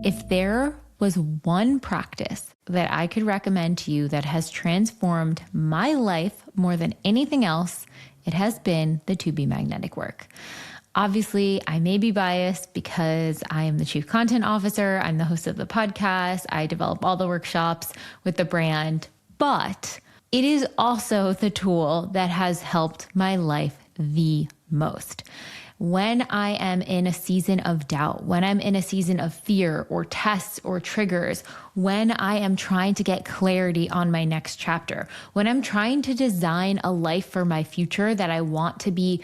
If there was one practice that I could recommend to you that has transformed my life more than anything else, it has been the To Be Magnetic work. Obviously, I may be biased because I am the chief content officer. I'm the host of the podcast. I develop all the workshops with the brand, but it is also the tool that has helped my life the most. When I am in a season of doubt, when I'm in a season of fear or tests or triggers, when I am trying to get clarity on my next chapter, when I'm trying to design a life for my future that I want to be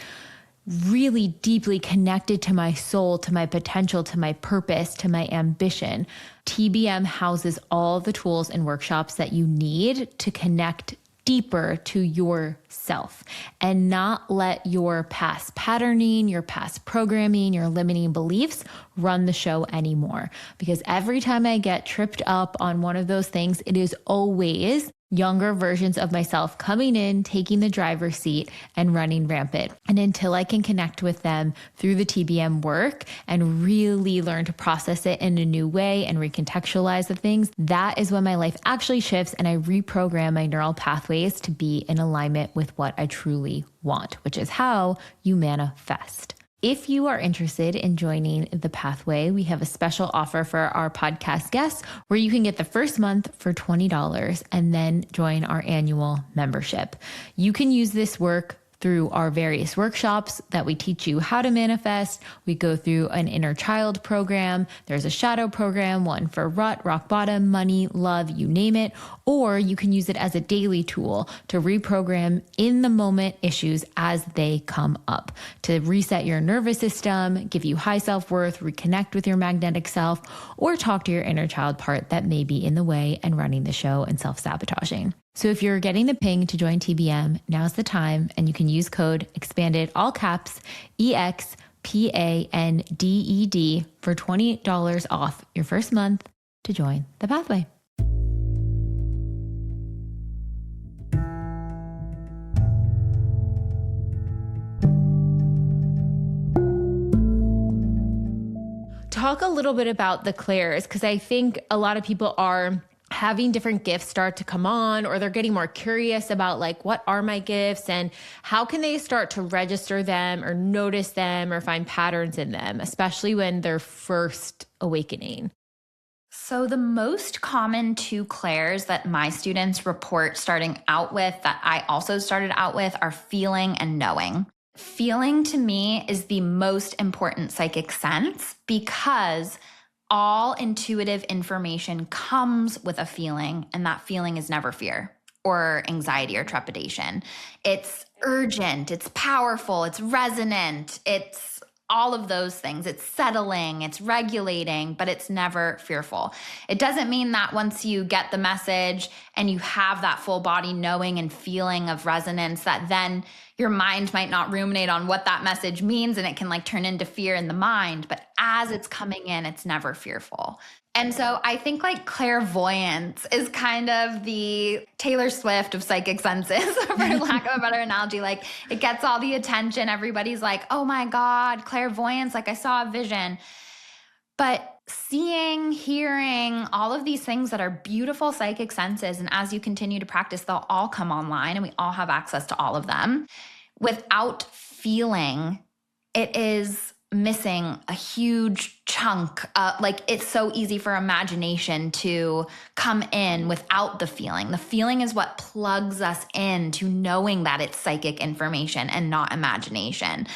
really deeply connected to my soul, to my potential, to my purpose, to my ambition, TBM houses all the tools and workshops that you need to connect deeper to yourself and not let your past patterning, your past programming, your limiting beliefs run the show anymore. Because every time I get tripped up on one of those things, it is always younger versions of myself coming in, taking the driver's seat and running rampant. And until I can connect with them through the TBM work and really learn to process it in a new way and recontextualize the things, that is when my life actually shifts and I reprogram my neural pathways to be in alignment with what I truly want, which is how you manifest. If you are interested in joining the pathway, we have a special offer for our podcast guests where you can get the first month for $20 and then join our annual membership. You can use this work through our various workshops that we teach you how to manifest. We go through an inner child program. There's a shadow program, one for rut, rock bottom, money, love, you name it. Or you can use it as a daily tool to reprogram in the moment issues as they come up, to reset your nervous system, give you high self-worth, reconnect with your magnetic self, or talk to your inner child part that may be in the way and running the show and self-sabotaging. So if you're getting the ping to join TBM, now's the time, and you can use code expanded, all caps, EXPANDED for $20 off your first month to join the pathway. Talk a little bit about the clairs, because I think a lot of people are having different gifts start to come on, or they're getting more curious about like, what are my gifts and how can they start to register them or notice them or find patterns in them, especially when they're first awakening? So the most common two clairs that my students report starting out with, that I also started out with, are feeling and knowing. Feeling to me is the most important psychic sense because all intuitive information comes with a feeling, and that feeling is never fear or anxiety or trepidation. It's urgent, it's powerful, it's resonant, it's all of those things. It's settling, it's regulating, but it's never fearful. It doesn't mean that once you get the message and you have that full body knowing and feeling of resonance, that then your mind might not ruminate on what that message means and it can like turn into fear in the mind. But as it's coming in, it's never fearful. And so I think like clairvoyance is kind of the Taylor Swift of psychic senses, for lack of a better analogy. Like it gets all the attention. Everybody's like, oh my God, clairvoyance. Like I saw a vision. But seeing, hearing, all of these things that are beautiful psychic senses. And as you continue to practice, they'll all come online and we all have access to all of them. Without feeling, it is missing a huge chunk. Like it's so easy for imagination to come in without the feeling. The feeling is what plugs us in to knowing that it's psychic information and not imagination.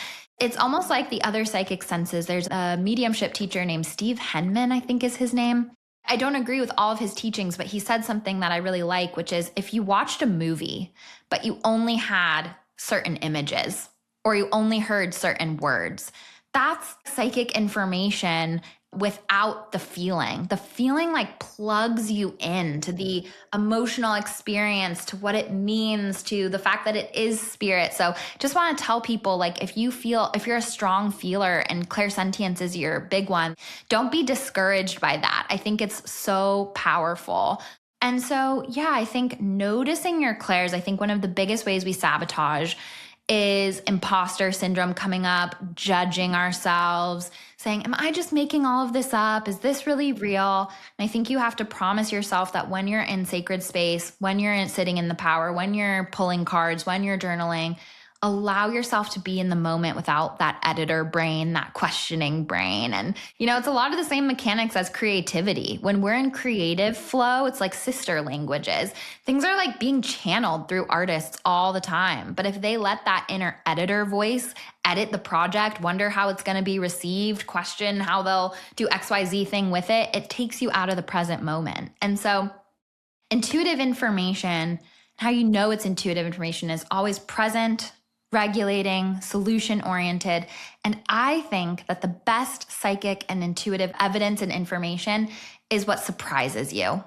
It's almost like the other psychic senses. There's a mediumship teacher named Steve Henman, I think is his name. I don't agree with all of his teachings, but he said something that I really like, which is if you watched a movie, but you only had certain images or you only heard certain words, that's psychic information without the feeling. The feeling like plugs you into the emotional experience, to what it means, to the fact that it is spirit. So just want to tell people, like, if you're a strong feeler and clairsentience is your big one, don't be discouraged by that. I think it's so powerful. And so, yeah, I think noticing your clairs, I think one of the biggest ways we sabotage is imposter syndrome coming up, judging ourselves, saying, am I just making all of this up? Is this really real? And I think you have to promise yourself that when you're in sacred space, when you're sitting in the power, when you're pulling cards, when you're journaling, allow yourself to be in the moment without that editor brain, that questioning brain. And, it's a lot of the same mechanics as creativity. When we're in creative flow, it's like sister languages. Things are like being channeled through artists all the time. But if they let that inner editor voice edit the project, wonder how it's going to be received, question how they'll do XYZ thing with it, it takes you out of the present moment. And so intuitive information, how you know it's intuitive information, is always present, regulating, solution-oriented. And I think that the best psychic and intuitive evidence and information is what surprises you.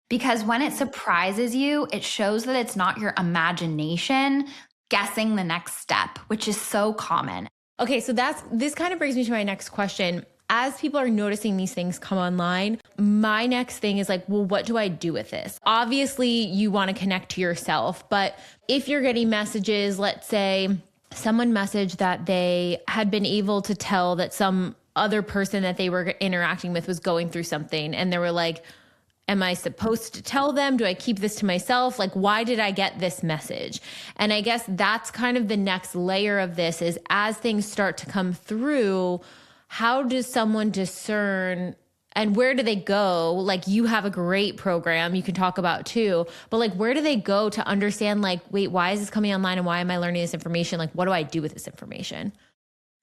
Because when it surprises you, it shows that it's not your imagination guessing the next step, which is so common. Okay, so this kind of brings me to my next question. As people are noticing these things come online, my next thing is like, well, what do I do with this? Obviously, you want to connect to yourself, but if you're getting messages, let's say someone messaged that they had been able to tell that some other person that they were interacting with was going through something, and they were like, am I supposed to tell them? Do I keep this to myself? Like, why did I get this message? And I guess that's kind of the next layer of this is as things start to come through, how does someone discern and where do they go? Like you have a great program you can talk about too, but like, where do they go to understand like, wait, why is this coming online and why am I learning this information? Like, what do I do with this information?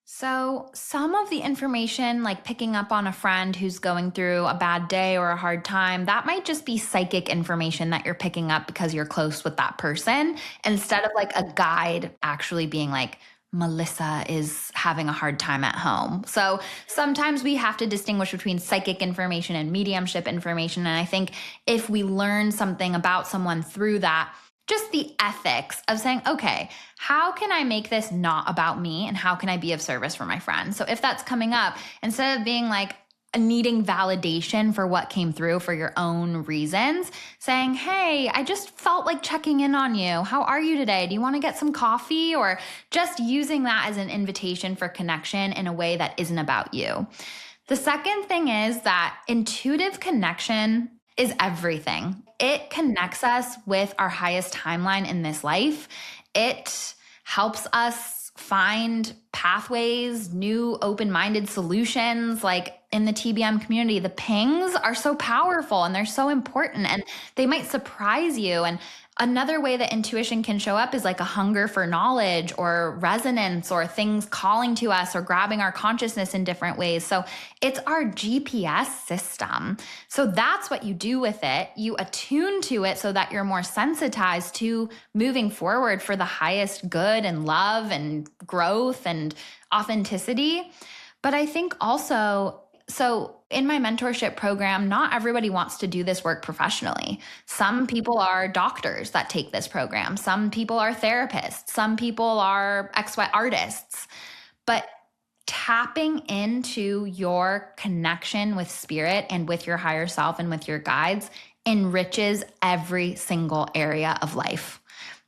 So some of the information, like picking up on a friend who's going through a bad day or a hard time, that might just be psychic information that you're picking up because you're close with that person, instead of like a guide actually being like, Melissa is having a hard time at home. So sometimes we have to distinguish between psychic information and mediumship information. And I think if we learn something about someone through that, just the ethics of saying, okay, how can I make this not about me and how can I be of service for my friend? So if that's coming up, instead of being like needing validation for what came through for your own reasons, saying, hey, I just felt like checking in on you. How are you today? Do you want to get some coffee? Or just using that as an invitation for connection in a way that isn't about you. The second thing is that intuitive connection is everything. It connects us with our highest timeline in this life. It helps us find pathways, new open-minded solutions. Like in the TBM community, the pings are so powerful and they're so important and they might surprise you. And Another way that intuition can show up is like a hunger for knowledge or resonance or things calling to us or grabbing our consciousness in different ways. So it's our GPS system. So that's what you do with it. You attune to it so that you're more sensitized to moving forward for the highest good and love and growth and authenticity. But I think also, so in my mentorship program, not everybody wants to do this work professionally. Some people are doctors that take this program. Some people are therapists. Some people are XY artists. But tapping into your connection with spirit and with your higher self and with your guides enriches every single area of life.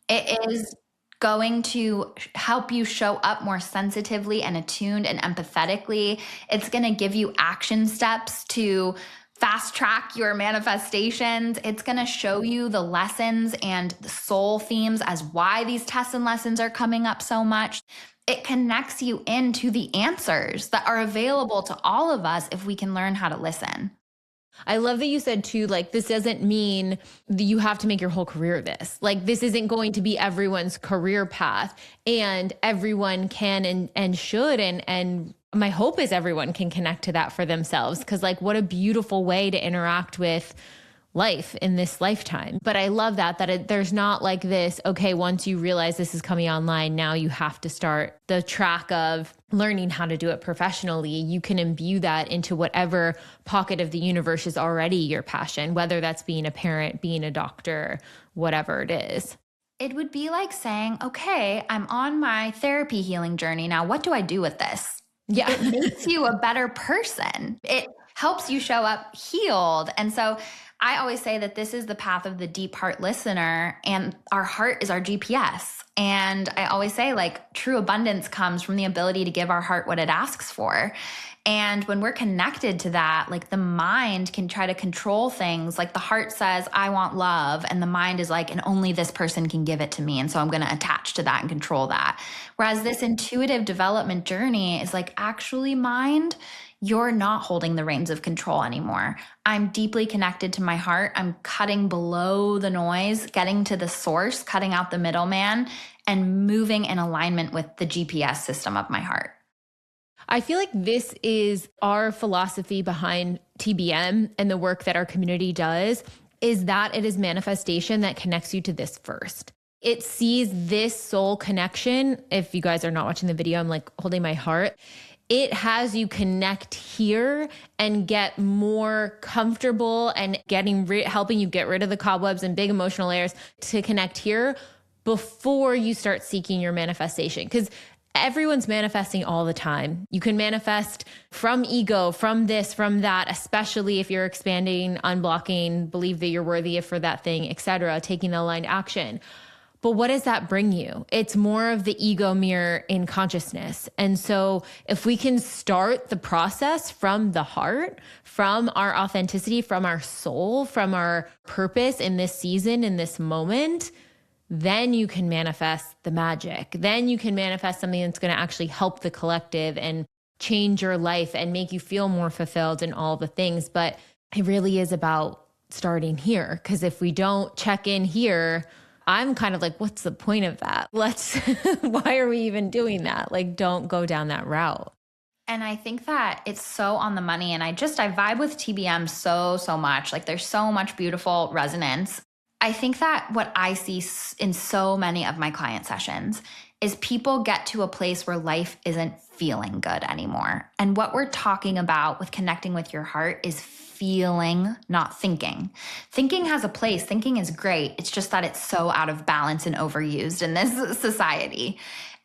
It is going to help you show up more sensitively and attuned and empathetically. It's going to give you action steps to fast track your manifestations. It's going to show you the lessons and the soul themes as why these tests and lessons are coming up so much. It connects you into the answers that are available to all of us if we can learn how to listen. I love that you said too, like, this doesn't mean that you have to make your whole career this. Like, this isn't going to be everyone's career path, and everyone can and should. And my hope is everyone can connect to that for themselves. Cause like, what a beautiful way to interact with life in this lifetime. But I love that there's not like this, okay, once you realize this is coming online, now you have to start the track of learning how to do it professionally. You can imbue that into whatever pocket of the universe is already your passion, whether that's being a parent, being a doctor, whatever it is. It would be like saying, okay, I'm on my therapy healing journey. Now, what do I do with this? Yeah. It makes you a better person. It helps you show up healed. And so I always say that this is the path of the deep heart listener, and our heart is our GPS. And I always say, like, true abundance comes from the ability to give our heart what it asks for. And when we're connected to that, like, the mind can try to control things. Like, the heart says, I want love. And the mind is like, and only this person can give it to me. And so I'm going to attach to that and control that. Whereas this intuitive development journey is like, actually, mind, you're not holding the reins of control anymore. I'm deeply connected to my heart. I'm cutting below the noise, getting to the source, cutting out the middleman, and moving in alignment with the GPS system of my heart. I feel like this is our philosophy behind TBM and the work that our community does, is that it is manifestation that connects you to this first. It sees this soul connection. If you guys are not watching the video, I'm like holding my heart. It has you connect here and get more comfortable and helping you get rid of the cobwebs and big emotional layers to connect here before you start seeking your manifestation. Because everyone's manifesting all the time. You can manifest from ego, from this, from that, especially if you're expanding, unblocking, believe that you're worthy for that thing, etc., taking the aligned action. But what does that bring you? It's more of the ego mirror in consciousness. And so if we can start the process from the heart, from our authenticity, from our soul, from our purpose in this season, in this moment, then you can manifest the magic. Then you can manifest something that's going to actually help the collective and change your life and make you feel more fulfilled and all the things. But it really is about starting here. Because if we don't check in here, I'm kind of like, what's the point of that? Why are we even doing that? Like, don't go down that route. And I think that it's so on the money. And I vibe with TBM so much. Like, there's so much beautiful resonance. I think that what I see in so many of my client sessions is people get to a place where life isn't feeling good anymore. And what we're talking about with connecting with your heart is feeling, not thinking. Thinking has a place. Thinking is great. It's just that it's so out of balance and overused in this society.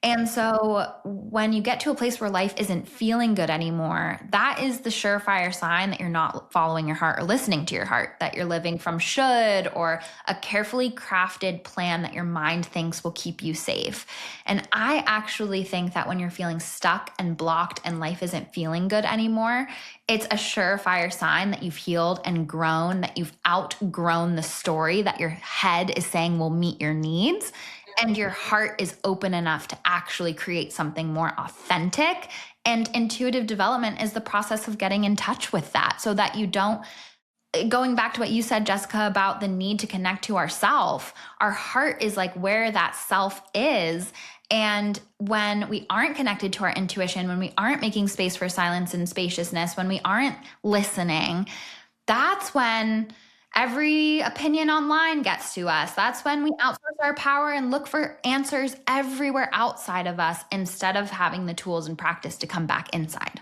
And so when you get to a place where life isn't feeling good anymore, that is the surefire sign that you're not following your heart or listening to your heart, that you're living from should or a carefully crafted plan that your mind thinks will keep you safe. And I actually think that when you're feeling stuck and blocked and life isn't feeling good anymore, it's a surefire sign that you've healed and grown, that you've outgrown the story that your head is saying will meet your needs. And your heart is open enough to actually create something more authentic. And intuitive development is the process of getting in touch with that so that you don't going back to what you said, Jessica, about the need to connect to ourself, our heart is like where that self is. And when we aren't connected to our intuition, when we aren't making space for silence and spaciousness, when we aren't listening, that's when every opinion online gets to us. That's when we outsource our power and look for answers everywhere outside of us instead of having the tools and practice to come back inside.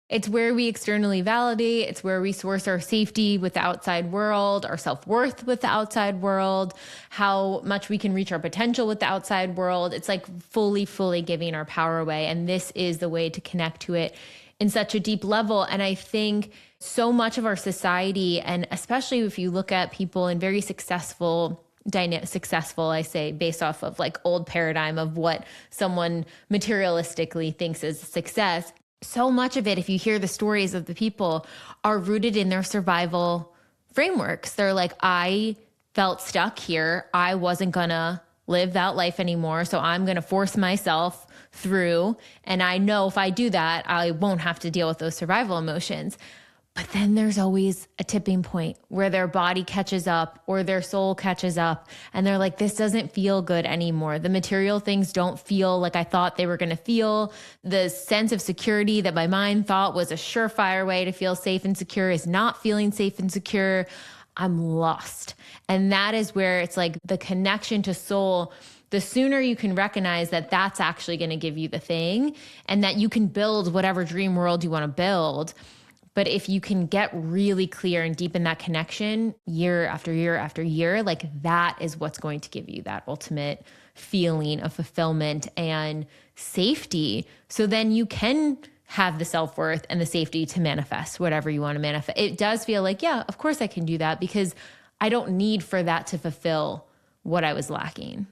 It's where we externally validate. It's where we source our safety with the outside world, our self-worth with the outside world, how much we can reach our potential with the outside world. It's like fully giving our power away. And this is the way to connect to it in such a deep level. And I think so much of our society, and especially if you look at people in very successful, I say, based off of like old paradigm of what someone materialistically thinks is success, so much of it, if you hear the stories of the people, are rooted in their survival frameworks. They're like, I felt stuck here. I wasn't going to live that life anymore. So I'm going to force myself through. And I know if I do that, I won't have to deal with those survival emotions. But then there's always a tipping point where their body catches up or their soul catches up and they're like, this doesn't feel good anymore. The material things don't feel like I thought they were going to feel. The sense of security that my mind thought was a surefire way to feel safe and secure is not feeling safe and secure. I'm lost. And that is where it's like the connection to soul. The sooner you can recognize that that's actually going to give you the thing and that you can build whatever dream world you want to build. But if you can get really clear and deepen that connection year after year after year, like that is what's going to give you that ultimate feeling of fulfillment and safety. So then you can have the self-worth and the safety to manifest whatever you want to manifest. It does feel like, yeah, of course I can do that because I don't need for that to fulfill what I was lacking.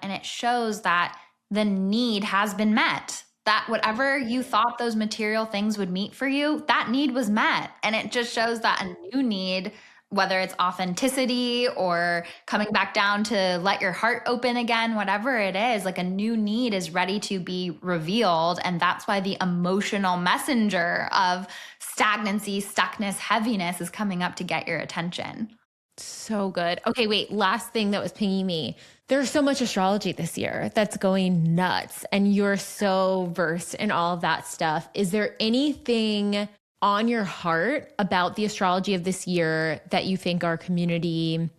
And it shows that the need has been met. That whatever you thought those material things would meet for you, that need was met. And it just shows that a new need, whether it's authenticity or coming back down to let your heart open again, whatever it is, like a new need is ready to be revealed. And that's why the emotional messenger of stagnancy, stuckness, heaviness is coming up to get your attention. So good. Okay, wait, last thing that was pinging me. There's so much astrology this year that's going nuts, and you're so versed in all of that stuff. Is there anything on your heart about the astrology of this year that you think our community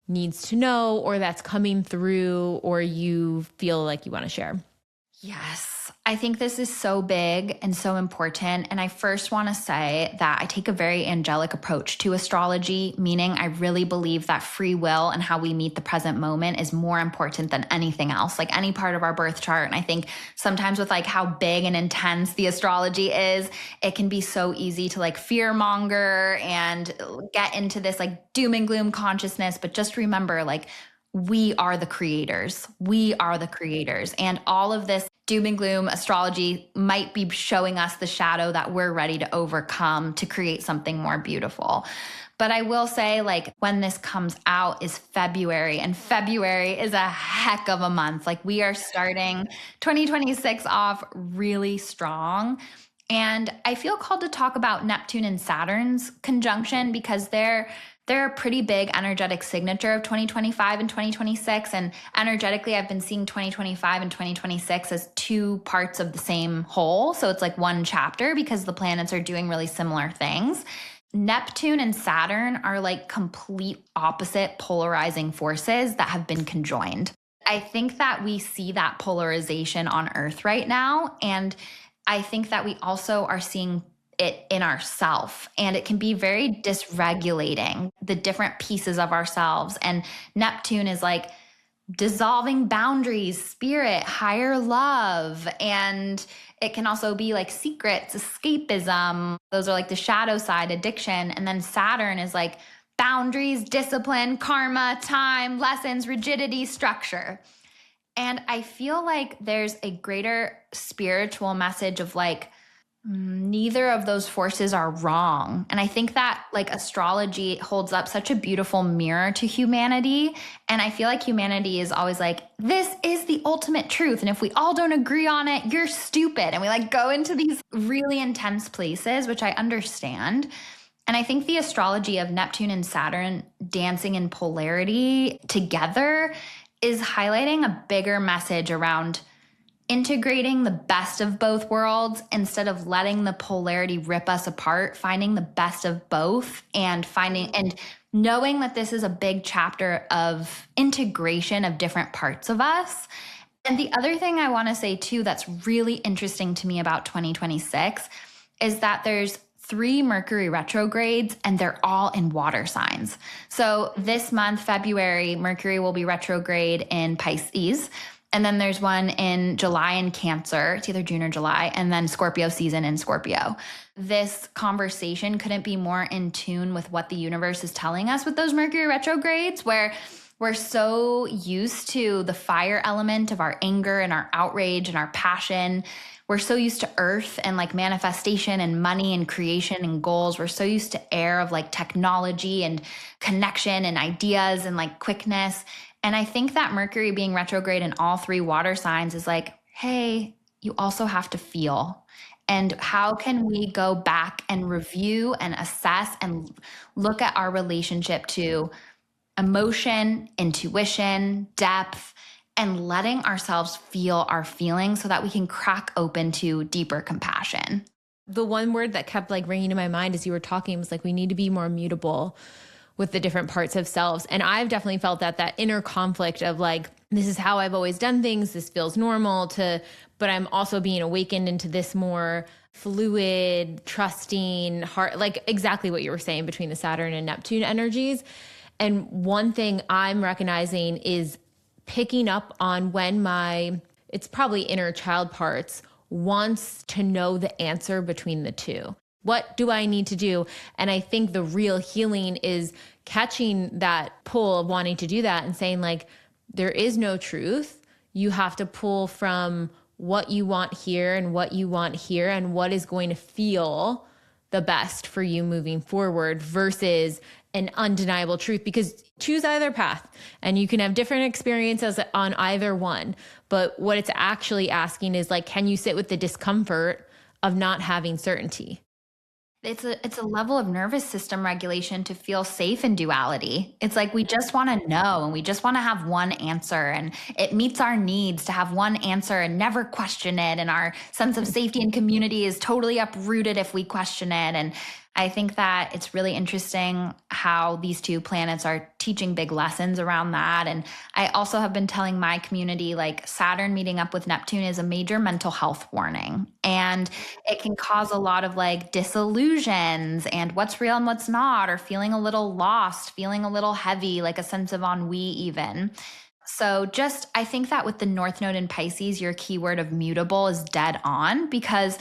needs to know, or that's coming through, or you feel like you want to share? Yes. I think this is so big and so important. And I first want to say that I take a very angelic approach to astrology, meaning I really believe that free will and how we meet the present moment is more important than anything else, like any part of our birth chart. And I think sometimes with like how big and intense the astrology is, it can be so easy to like fear monger and get into this like doom and gloom consciousness. But just remember, like, we are the creators. We are the creators. And all of this doom and gloom astrology might be showing us the shadow that we're ready to overcome to create something more beautiful. But I will say, like, when this comes out is February, and February is a heck of a month. Like, we are starting 2026 off really strong. And I feel called to talk about Neptune and Saturn's conjunction because they're a pretty big energetic signature of 2025 and 2026. And energetically, I've been seeing 2025 and 2026 as two parts of the same whole. So it's like one chapter because the planets are doing really similar things. Neptune and Saturn are like complete opposite polarizing forces that have been conjoined. I think that we see that polarization on Earth right now. And I think that we also are seeing it in ourself, and it can be very dysregulating the different pieces of ourselves. And Neptune is like dissolving boundaries, spirit, higher love. And it can also be like secrets, escapism. Those are like the shadow side, addiction. And then Saturn is like boundaries, discipline, karma, time, lessons, rigidity, structure. And I feel like there's a greater spiritual message of like, neither of those forces are wrong. And I think that like astrology holds up such a beautiful mirror to humanity. And I feel like humanity is always like, this is the ultimate truth. And if we all don't agree on it, you're stupid. And we like go into these really intense places, which I understand. And I think the astrology of Neptune and Saturn dancing in polarity together is highlighting a bigger message around integrating the best of both worlds instead of letting the polarity rip us apart, finding the best of both and knowing that this is a big chapter of integration of different parts of us. And the other thing I want to say too that's really interesting to me about 2026 is that there's 3 Mercury retrogrades and they're all in water signs. So this month, February, Mercury will be retrograde in Pisces. And then there's one in July in Cancer. It's either June or July. And then Scorpio season in Scorpio. This conversation couldn't be more in tune with what the universe is telling us with those Mercury retrogrades, where we're so used to the fire element of our anger and our outrage and our passion. We're so used to earth and like manifestation and money and creation and goals. We're so used to air of like technology and connection and ideas and like quickness. And I think that Mercury being retrograde in all 3 water signs is like, hey, you also have to feel. And how can we go back and review and assess and look at our relationship to emotion, intuition, depth, and letting ourselves feel our feelings so that we can crack open to deeper compassion. The one word that kept like ringing in my mind as you were talking was like, we need to be more mutable with the different parts of selves. And I've definitely felt that inner conflict of like, this is how I've always done things. This feels normal but I'm also being awakened into this more fluid, trusting heart, like exactly what you were saying between the Saturn and Neptune energies. And one thing I'm recognizing is picking up on when it's probably inner child parts wants to know the answer between the two. What do I need to do? And I think the real healing is catching that pull of wanting to do that and saying like, there is no truth. You have to pull from what you want here and what you want here and what is going to feel the best for you moving forward versus an undeniable truth, because choose either path and you can have different experiences on either one. But what it's actually asking is like, can you sit with the discomfort of not having certainty? It's a level of nervous system regulation to feel safe in duality. It's like we just want to know and we just want to have one answer, and it meets our needs to have one answer and never question it. And our sense of safety and community is totally uprooted if we question it. And I think that it's really interesting how these 2 planets are teaching big lessons around that. And I also have been telling my community, like Saturn meeting up with Neptune is a major mental health warning. And it can cause a lot of like disillusions and what's real and what's not, or feeling a little lost, feeling a little heavy, like a sense of ennui even. So I think that with the North Node in Pisces, your keyword of mutable is dead on, because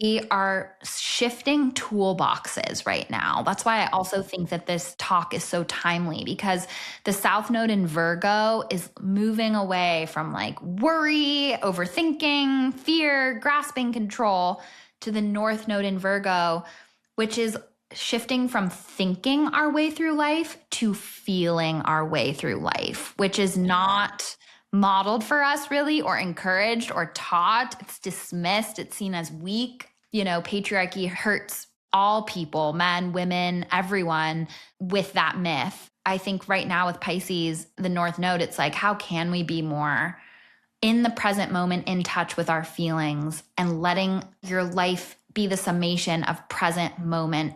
we are shifting toolboxes right now. That's why I also think that this talk is so timely, because the South Node in Virgo is moving away from like worry, overthinking, fear, grasping control, to the North Node in Virgo, which is shifting from thinking our way through life to feeling our way through life, which is not modeled for us really, or encouraged or taught. It's dismissed. It's seen as weak. Patriarchy hurts all people, men, women, everyone, with that myth. I think right now with Pisces, the North Node, it's like, how can we be more in the present moment, in touch with our feelings, and letting your life be the summation of present moment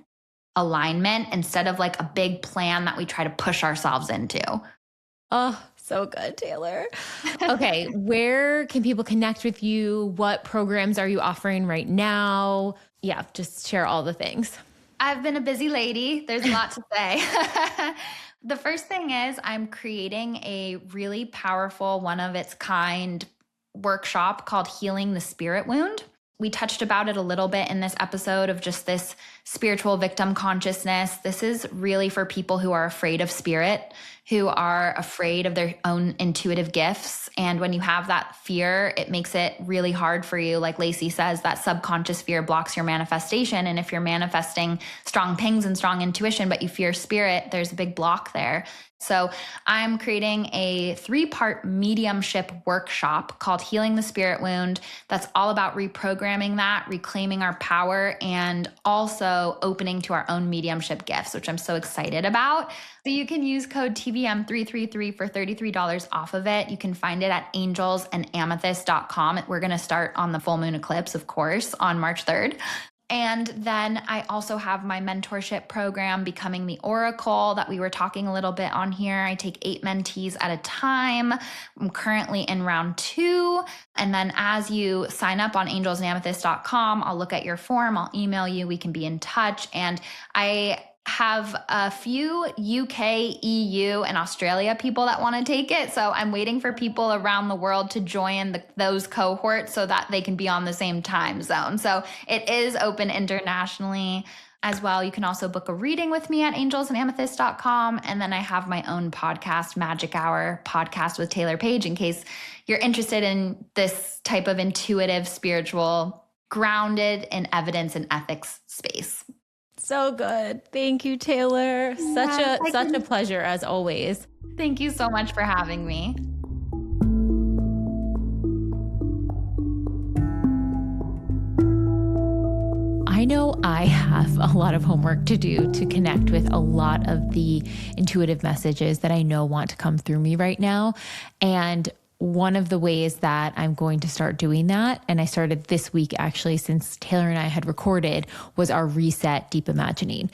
alignment instead of like a big plan that we try to push ourselves into. Oh, so good, Taylor. Okay, where can people connect with you? What programs are you offering right now? Yeah, just share all the things. I've been a busy lady. There's a lot to say. The first thing is I'm creating a really powerful, one of its kind workshop called Healing the Spirit Wound. We touched about it a little bit in this episode of just this spiritual victim consciousness. This is really for people who are afraid of spirit, who are afraid of their own intuitive gifts. And when you have that fear, it makes it really hard for you. Like Lacey says, that subconscious fear blocks your manifestation. And if you're manifesting strong pings and strong intuition, but you fear spirit, there's a big block there. So I'm creating a 3-part mediumship workshop called Healing the Spirit Wound. That's all about reprogramming that, reclaiming our power, and also opening to our own mediumship gifts, which I'm so excited about. So you can use code TBM333 for $33 off of it. You can find it at angelsandamethyst.com. We're going to start on the full moon eclipse, of course, on March 3rd. And then I also have my mentorship program, Becoming the Oracle, that we were talking a little bit on here. I take 8 mentees at a time. I'm currently in round 2. And then as you sign up on angelsandamethyst.com, I'll look at your form, I'll email you, we can be in touch. And I have a few UK, EU, and Australia people that want to take it. So I'm waiting for people around the world to join those cohorts so that they can be on the same time zone. So it is open internationally as well. You can also book a reading with me at angelsandamethyst.com. And then I have my own podcast, Magic Hour podcast with Taylor Paige, in case you're interested in this type of intuitive, spiritual, grounded in evidence and ethics space. So good. Thank you, Taylor. Such a pleasure as always. Thank you so much for having me. I know I have a lot of homework to do to connect with a lot of the intuitive messages that I know want to come through me right now. And one of the ways that I'm going to start doing that, and I started this week actually, since Taylor and I had recorded, was our Reset Deep Imagining.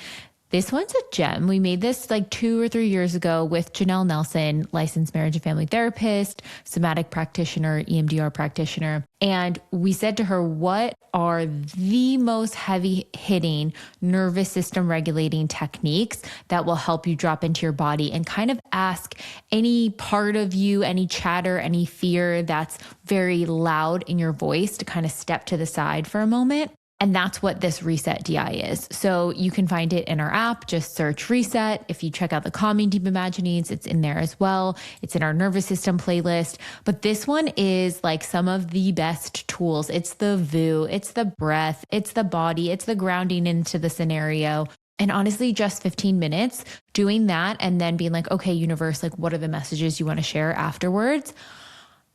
This one's a gem. We made this like 2 or 3 years ago with Janelle Nelson, licensed marriage and family therapist, somatic practitioner, EMDR practitioner. And we said to her, what are the most heavy hitting nervous system regulating techniques that will help you drop into your body, and kind of ask any part of you, any chatter, any fear that's very loud in your voice to kind of step to the side for a moment. And that's what this Reset DI is. So you can find it in our app, just search Reset. If you check out the Calming Deep Imaginings, it's in there as well. It's in our nervous system playlist. But this one is like some of the best tools. It's the VU, it's the breath, it's the body, it's the grounding into the scenario. And honestly, just 15 minutes doing that and then being like, okay, universe, like what are the messages you want to share afterwards?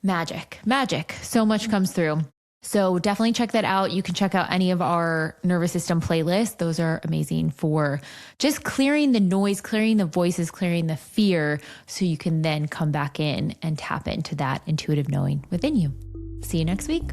Magic. So much comes through. So definitely check that out. You can check out any of our nervous system playlists. Those are amazing for just clearing the noise, clearing the voices, clearing the fear, so you can then come back in and tap into that intuitive knowing within you. See you next week.